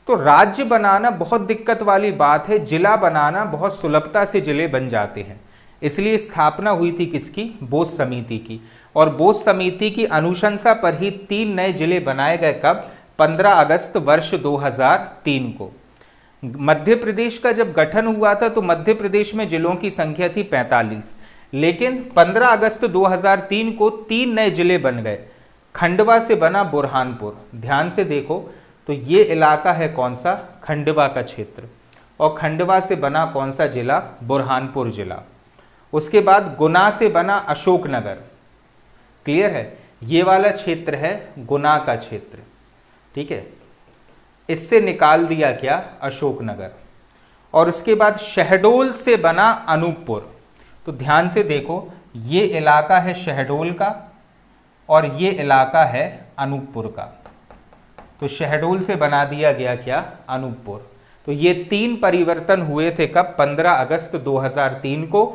तो राज्य बनाना बहुत दिक्कत वाली बात है, जिला बनाना बहुत सुलभता से जिले बन जाते हैं। इसलिए स्थापना हुई थी किसकी, बोस समिति की। और बोस समिति की अनुशंसा पर ही 3 नए जिले बनाए गए। कब? 15 अगस्त वर्ष 2003 को। मध्य प्रदेश का जब गठन हुआ था तो मध्य प्रदेश में जिलों की संख्या थी 45, लेकिन 15 अगस्त 2003 को 3 नए जिले बन गए। खंडवा से बना बुरहानपुर। ध्यान से देखो तो ये इलाका है कौन सा, खंडवा का क्षेत्र, और खंडवा से बना कौन सा जिला, बुरहानपुर जिला। उसके बाद गुना से बना अशोकनगर। क्लियर है? ये वाला क्षेत्र है गुना का क्षेत्र। ठीक है, इससे निकाल दिया क्या, अशोकनगर। और उसके बाद शहडोल से बना अनूपपुर। तो ध्यान से देखो, ये इलाका है शहडोल का और ये इलाका है अनूपपुर का। तो शहडोल से बना दिया गया क्या, अनूपपुर। तो ये 3 परिवर्तन हुए थे कब, 15 अगस्त 2003 को।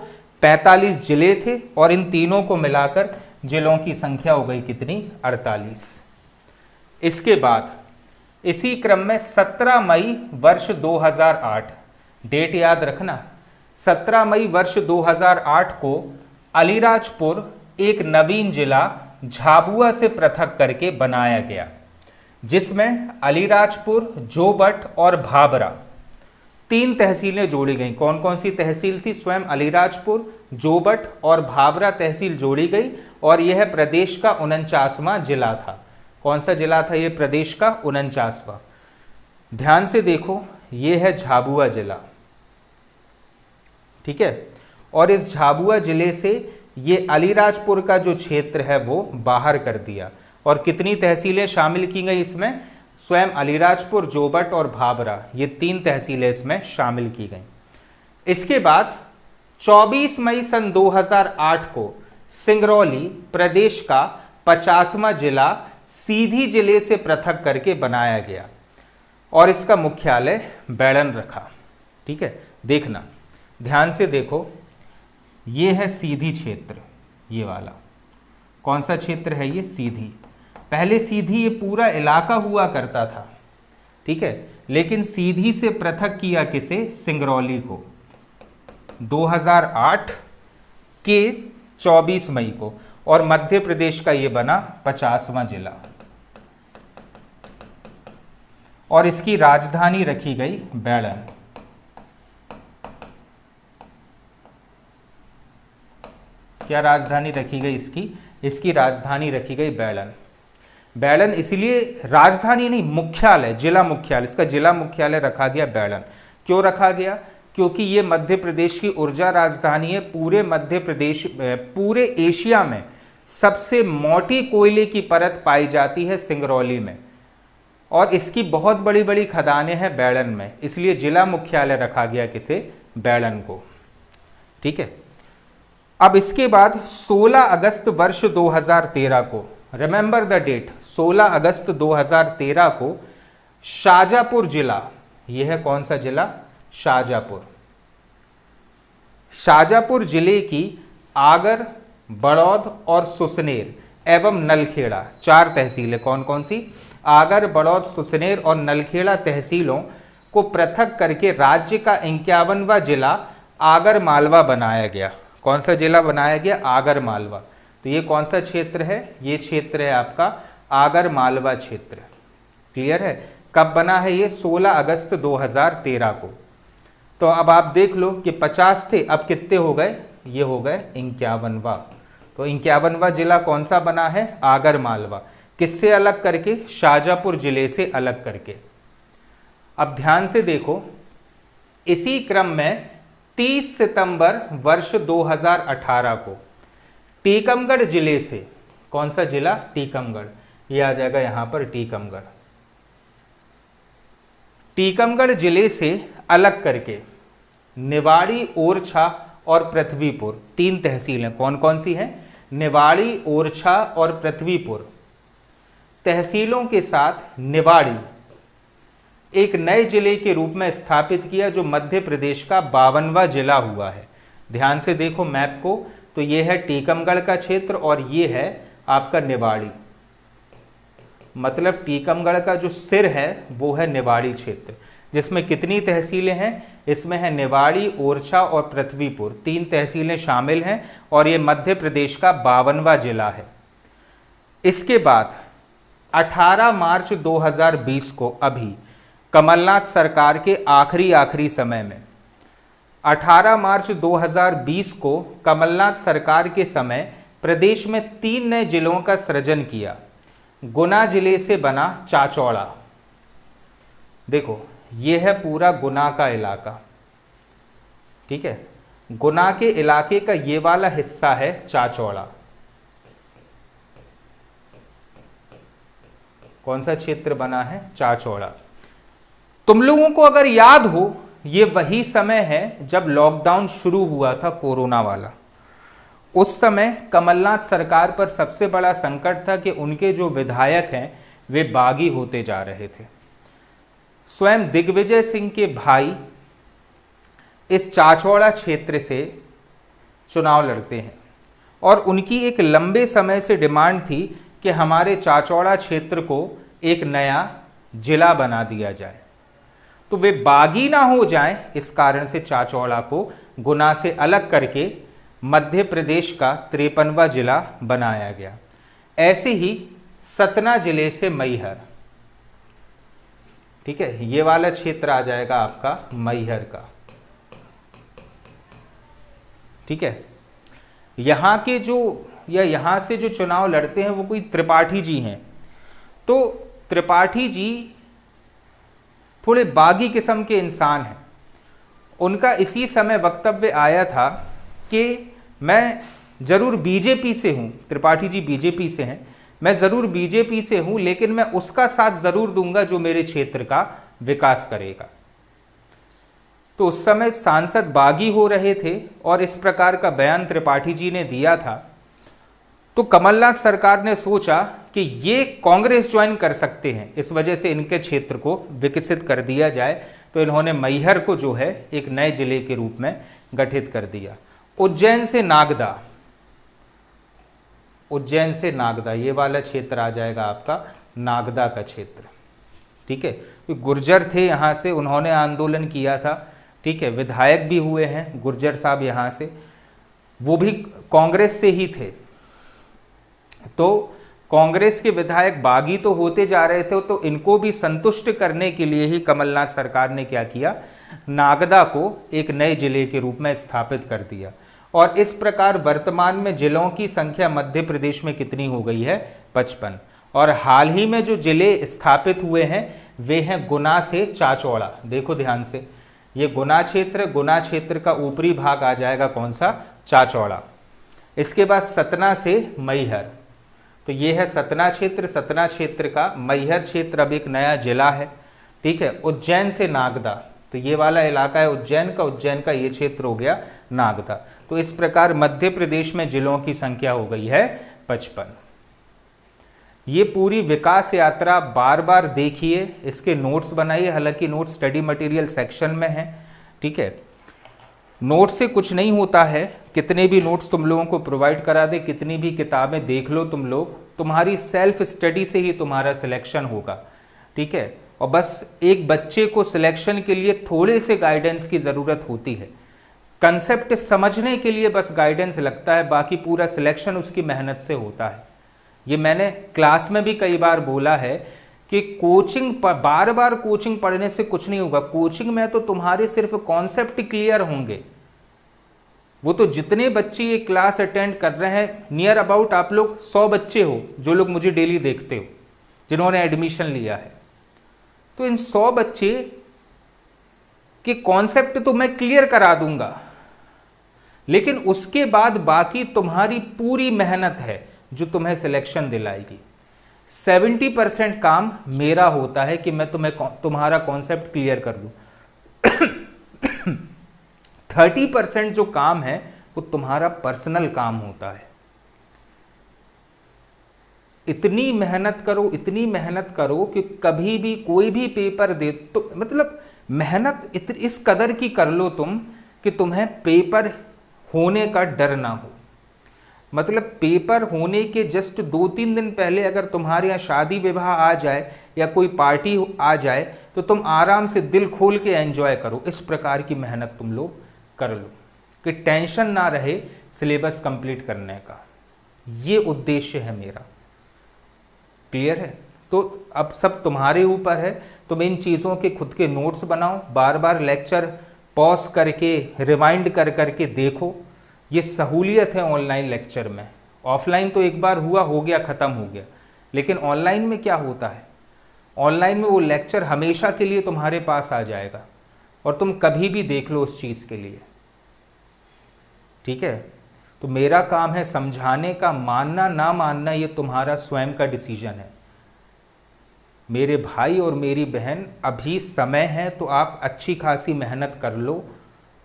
45 जिले थे और इन तीनों को मिलाकर जिलों की संख्या हो गई कितनी, 48। इसके बाद इसी क्रम में 17 मई वर्ष 2008, डेट याद रखना, 17 मई वर्ष 2008 को अलीराजपुर एक नवीन जिला झाबुआ से पृथक करके बनाया गया, जिसमें अलीराजपुर, जोबट और भाबरा 3 तहसीलें जोड़ी गई। कौन कौन सी तहसील थी? स्वयं अलीराजपुर, जोबट और भाबरा तहसील जोड़ी गई और यह प्रदेश का 49वां जिला था। कौन सा जिला था यह प्रदेश का? 49वां। ध्यान से देखो, यह है झाबुआ जिला, ठीक है। और इस झाबुआ जिले से ये अलीराजपुर का जो क्षेत्र है वो बाहर कर दिया। और कितनी तहसीलें शामिल की गई इसमें? स्वयं अलीराजपुर, जोबट और भाबरा, ये 3 तहसीलें इसमें शामिल की गई। इसके बाद 24 मई सन 2008 को सिंगरौली प्रदेश का 50वां जिला सीधी जिले से पृथक करके बनाया गया और इसका मुख्यालय बैड़न रखा, ठीक है। देखना, ध्यान से देखो, ये है सीधी क्षेत्र, ये वाला कौन सा क्षेत्र है? ये सीधी। पहले सीधी ये पूरा इलाका हुआ करता था, ठीक है, लेकिन सीधी से पृथक किया किसे? सिंगरौली को 2008 के 24 मई को, और मध्य प्रदेश का ये बना 50वां जिला और इसकी राजधानी रखी गई बैड़न। क्या राजधानी रखी गई इसकी? इसकी राजधानी रखी गई बैड़न। बैड़न इसलिए राजधानी नहीं, मुख्यालय, जिला मुख्यालय, इसका जिला मुख्यालय रखा गया बैड़न। क्यों रखा गया? क्योंकि ये मध्य प्रदेश की ऊर्जा राजधानी है। पूरे मध्य प्रदेश, पूरे एशिया में सबसे मोटी कोयले की परत पाई जाती है सिंगरौली में और इसकी बहुत बड़ी बड़ी खदानें हैं बैड़न में, इसलिए जिला मुख्यालय रखा गया किसे? बैड़न को, ठीक है। अब इसके बाद 16 अगस्त वर्ष 2013 को, रिमेंबर द डेट, 16 अगस्त 2013 को शाजापुर जिला, यह है कौन सा जिला? शाजापुर। शाजापुर जिले की आगर, बड़ौद और सुसनेर एवं नलखेड़ा 4 तहसीलें, कौन कौन सी? आगर, बड़ौद, सुसनेर और नलखेड़ा तहसीलों को पृथक करके राज्य का 51वां जिला आगर मालवा बनाया गया। कौन सा जिला बनाया गया? आगर मालवा। तो ये कौन सा क्षेत्र है? ये क्षेत्र है आपका आगर मालवा क्षेत्र। क्लियर है? कब बना है ये? 16 अगस्त 2013 को। तो अब आप देख लो कि 50 थे, अब कितने हो गए? ये हो गए 51वां। तो 51वां जिला कौन सा बना है? आगर मालवा। किससे अलग करके? शाजापुर जिले से अलग करके। अब ध्यान से देखो, इसी क्रम में 30 सितंबर वर्ष 2018 को टीकमगढ़ जिले से, कौन सा जिला? टीकमगढ़, ये आ जाएगा यहां पर टीकमगढ़। टीकमगढ़ जिले से अलग करके निवाड़ी, ओरछा और पृथ्वीपुर 3 तहसीलें, कौन कौन सी हैं? निवाड़ी, ओरछा और पृथ्वीपुर तहसीलों के साथ निवाड़ी एक नए जिले के रूप में स्थापित किया, जो मध्य प्रदेश का 52वां जिला हुआ है। ध्यान से देखो मैप को, तो ये है टीकमगढ़ का क्षेत्र और ये है आपका निवाड़ी, मतलब टीकमगढ़ का जो सिर है वो है निवाड़ी क्षेत्र, जिसमें कितनी तहसीलें हैं? इसमें है निवाड़ी, ओरछा और पृथ्वीपुर 3 तहसीलें शामिल हैं और ये मध्य प्रदेश का 52वां जिला है। इसके बाद 18 मार्च 2020 को, अभी कमलनाथ सरकार के आखिरी समय में, 18 मार्च 2020 को कमलनाथ सरकार के समय प्रदेश में 3 नए जिलों का सृजन किया। गुना जिले से बना चाचौड़ा, देखो ये है पूरा गुना का इलाका, ठीक है। गुना के इलाके का ये वाला हिस्सा है चाचौड़ा। कौन सा क्षेत्र बना है? चाचौड़ा। तुम लोगों को अगर याद हो, ये वही समय है जब लॉकडाउन शुरू हुआ था, कोरोना वाला। उस समय कमलनाथ सरकार पर सबसे बड़ा संकट था कि उनके जो विधायक हैं वे बागी होते जा रहे थे। स्वयं दिग्विजय सिंह के भाई इस चाचौड़ा क्षेत्र से चुनाव लड़ते हैं और उनकी एक लंबे समय से डिमांड थी कि हमारे चाचौड़ा क्षेत्र को एक नया जिला बना दिया जाए। तो वे बागी ना हो जाएं, इस कारण से चाचौड़ा को गुना से अलग करके मध्य प्रदेश का 53वां जिला बनाया गया। ऐसे ही सतना जिले से मैहर, ठीक है, ये वाला क्षेत्र आ जाएगा आपका मैहर का, ठीक है। यहां के जो या यहां से जो चुनाव लड़ते हैं वो कोई त्रिपाठी जी हैं। तो त्रिपाठी जी थोड़े बागी किस्म के इंसान हैं। उनका इसी समय वक्तव्य आया था कि मैं ज़रूर बीजेपी से हूँ, त्रिपाठी जी बीजेपी से हैं, मैं ज़रूर बीजेपी से हूँ, लेकिन मैं उसका साथ ज़रूर दूंगा जो मेरे क्षेत्र का विकास करेगा। तो उस समय सांसद बागी हो रहे थे और इस प्रकार का बयान त्रिपाठी जी ने दिया था। तो कमलनाथ सरकार ने सोचा कि ये कांग्रेस ज्वाइन कर सकते हैं, इस वजह से इनके क्षेत्र को विकसित कर दिया जाए। तो इन्होंने मैहर को जो है एक नए जिले के रूप में गठित कर दिया। उज्जैन से नागदा, उज्जैन से नागदा, ये वाला क्षेत्र आ जाएगा आपका नागदा का क्षेत्र, ठीक है। तो गुर्जर थे यहाँ से, उन्होंने आंदोलन किया था, ठीक है, विधायक भी हुए हैं गुर्जर साहब यहाँ से, वो भी कांग्रेस से ही थे। तो कांग्रेस के विधायक बागी तो होते जा रहे थे, तो इनको भी संतुष्ट करने के लिए ही कमलनाथ सरकार ने क्या किया, नागदा को एक नए जिले के रूप में स्थापित कर दिया। और इस प्रकार वर्तमान में जिलों की संख्या मध्य प्रदेश में कितनी हो गई है, 55। और हाल ही में जो जिले स्थापित हुए हैं वे हैं गुना से चाचौड़ा। देखो ध्यान से, ये गुना क्षेत्र का ऊपरी भाग आ जाएगा कौन सा, चाचौड़ा। इसके बाद सतना से मैहर, तो ये है सतना क्षेत्र का मैहर क्षेत्र अब एक नया जिला है, ठीक है। उज्जैन से नागदा, तो ये वाला इलाका है उज्जैन का ये क्षेत्र हो गया नागदा। तो इस प्रकार मध्य प्रदेश में जिलों की संख्या हो गई है 55। ये पूरी विकास यात्रा बार बार देखिए, इसके नोट्स बनाइए, हालांकि नोट्स स्टडी मटेरियल सेक्शन में है, ठीक है। नोट से कुछ नहीं होता है, कितने भी नोट्स तुम लोगों को प्रोवाइड करा दे, कितनी भी किताबें देख लो तुम लोग, तुम्हारी सेल्फ स्टडी से ही तुम्हारा सिलेक्शन होगा, ठीक है। और बस एक बच्चे को सिलेक्शन के लिए थोड़े से गाइडेंस की ज़रूरत होती है, कंसेप्ट समझने के लिए बस गाइडेंस लगता है, बाकी पूरा सिलेक्शन उसकी मेहनत से होता है। ये मैंने क्लास में भी कई बार बोला है कि कोचिंग बार बार कोचिंग पढ़ने से कुछ नहीं होगा। कोचिंग में तो तुम्हारे सिर्फ कॉन्सेप्ट क्लियर होंगे। वो तो जितने बच्चे ये क्लास अटेंड कर रहे हैं, नियर अबाउट आप लोग 100 बच्चे हो जो लोग मुझे डेली देखते हो, जिन्होंने एडमिशन लिया है, तो इन 100 बच्चे के कॉन्सेप्ट तो मैं क्लियर करा दूंगा, लेकिन उसके बाद बाकी तुम्हारी पूरी मेहनत है जो तुम्हें सिलेक्शन दिलाएगी। 70% काम मेरा होता है कि मैं तुम्हारा कॉन्सेप्ट क्लियर कर दूं। 30% जो काम है वो तुम्हारा पर्सनल काम होता है। इतनी मेहनत करो कि कभी भी कोई भी पेपर दे तो मतलब मेहनत इस कदर की कर लो तुम कि तुम्हें पेपर होने का डर ना हो। मतलब पेपर होने के जस्ट 2-3 दिन पहले अगर तुम्हारे यहाँ शादी विवाह आ जाए या कोई पार्टी आ जाए तो तुम आराम से दिल खोल के एंजॉय करो। इस प्रकार की मेहनत तुम लोग कर लो कि टेंशन ना रहे सिलेबस कंप्लीट करने का। ये उद्देश्य है मेरा। क्लियर है? तो अब सब तुम्हारे ऊपर है। तुम इन चीज़ों के खुद के नोट्स बनाओ, बार बार लेक्चर पॉज करके रिवाइंड कर करके देखो। ये सहूलियत है ऑनलाइन लेक्चर में। ऑफलाइन तो एक बार हुआ, हो गया, ख़त्म हो गया। लेकिन ऑनलाइन में क्या होता है, ऑनलाइन में वो लेक्चर हमेशा के लिए तुम्हारे पास आ जाएगा और तुम कभी भी देख लो उस चीज़ के लिए। ठीक है? तो मेरा काम है समझाने का, मानना ना मानना ये तुम्हारा स्वयं का डिसीजन है। मेरे भाई और मेरी बहन, अभी समय है तो आप अच्छी खासी मेहनत कर लो।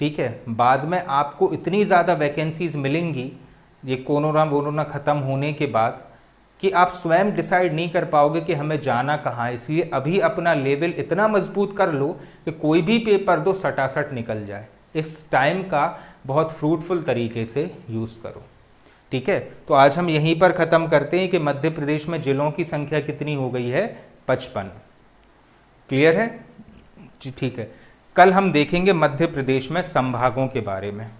ठीक है? बाद में आपको इतनी ज़्यादा वैकेंसीज़ मिलेंगी ये कोरोना ख़त्म होने के बाद कि आप स्वयं डिसाइड नहीं कर पाओगे कि हमें जाना कहाँ है। इसलिए अभी अपना लेवल इतना मजबूत कर लो कि कोई भी पेपर दो सटासट निकल जाए। इस टाइम का बहुत फ्रूटफुल तरीके से यूज़ करो। ठीक है, तो आज हम यहीं पर ख़त्म करते हैं कि मध्य प्रदेश में जिलों की संख्या कितनी हो गई है, 55। क्लियर है जी? ठीक है, कल हम देखेंगे मध्य प्रदेश में संभागों के बारे में।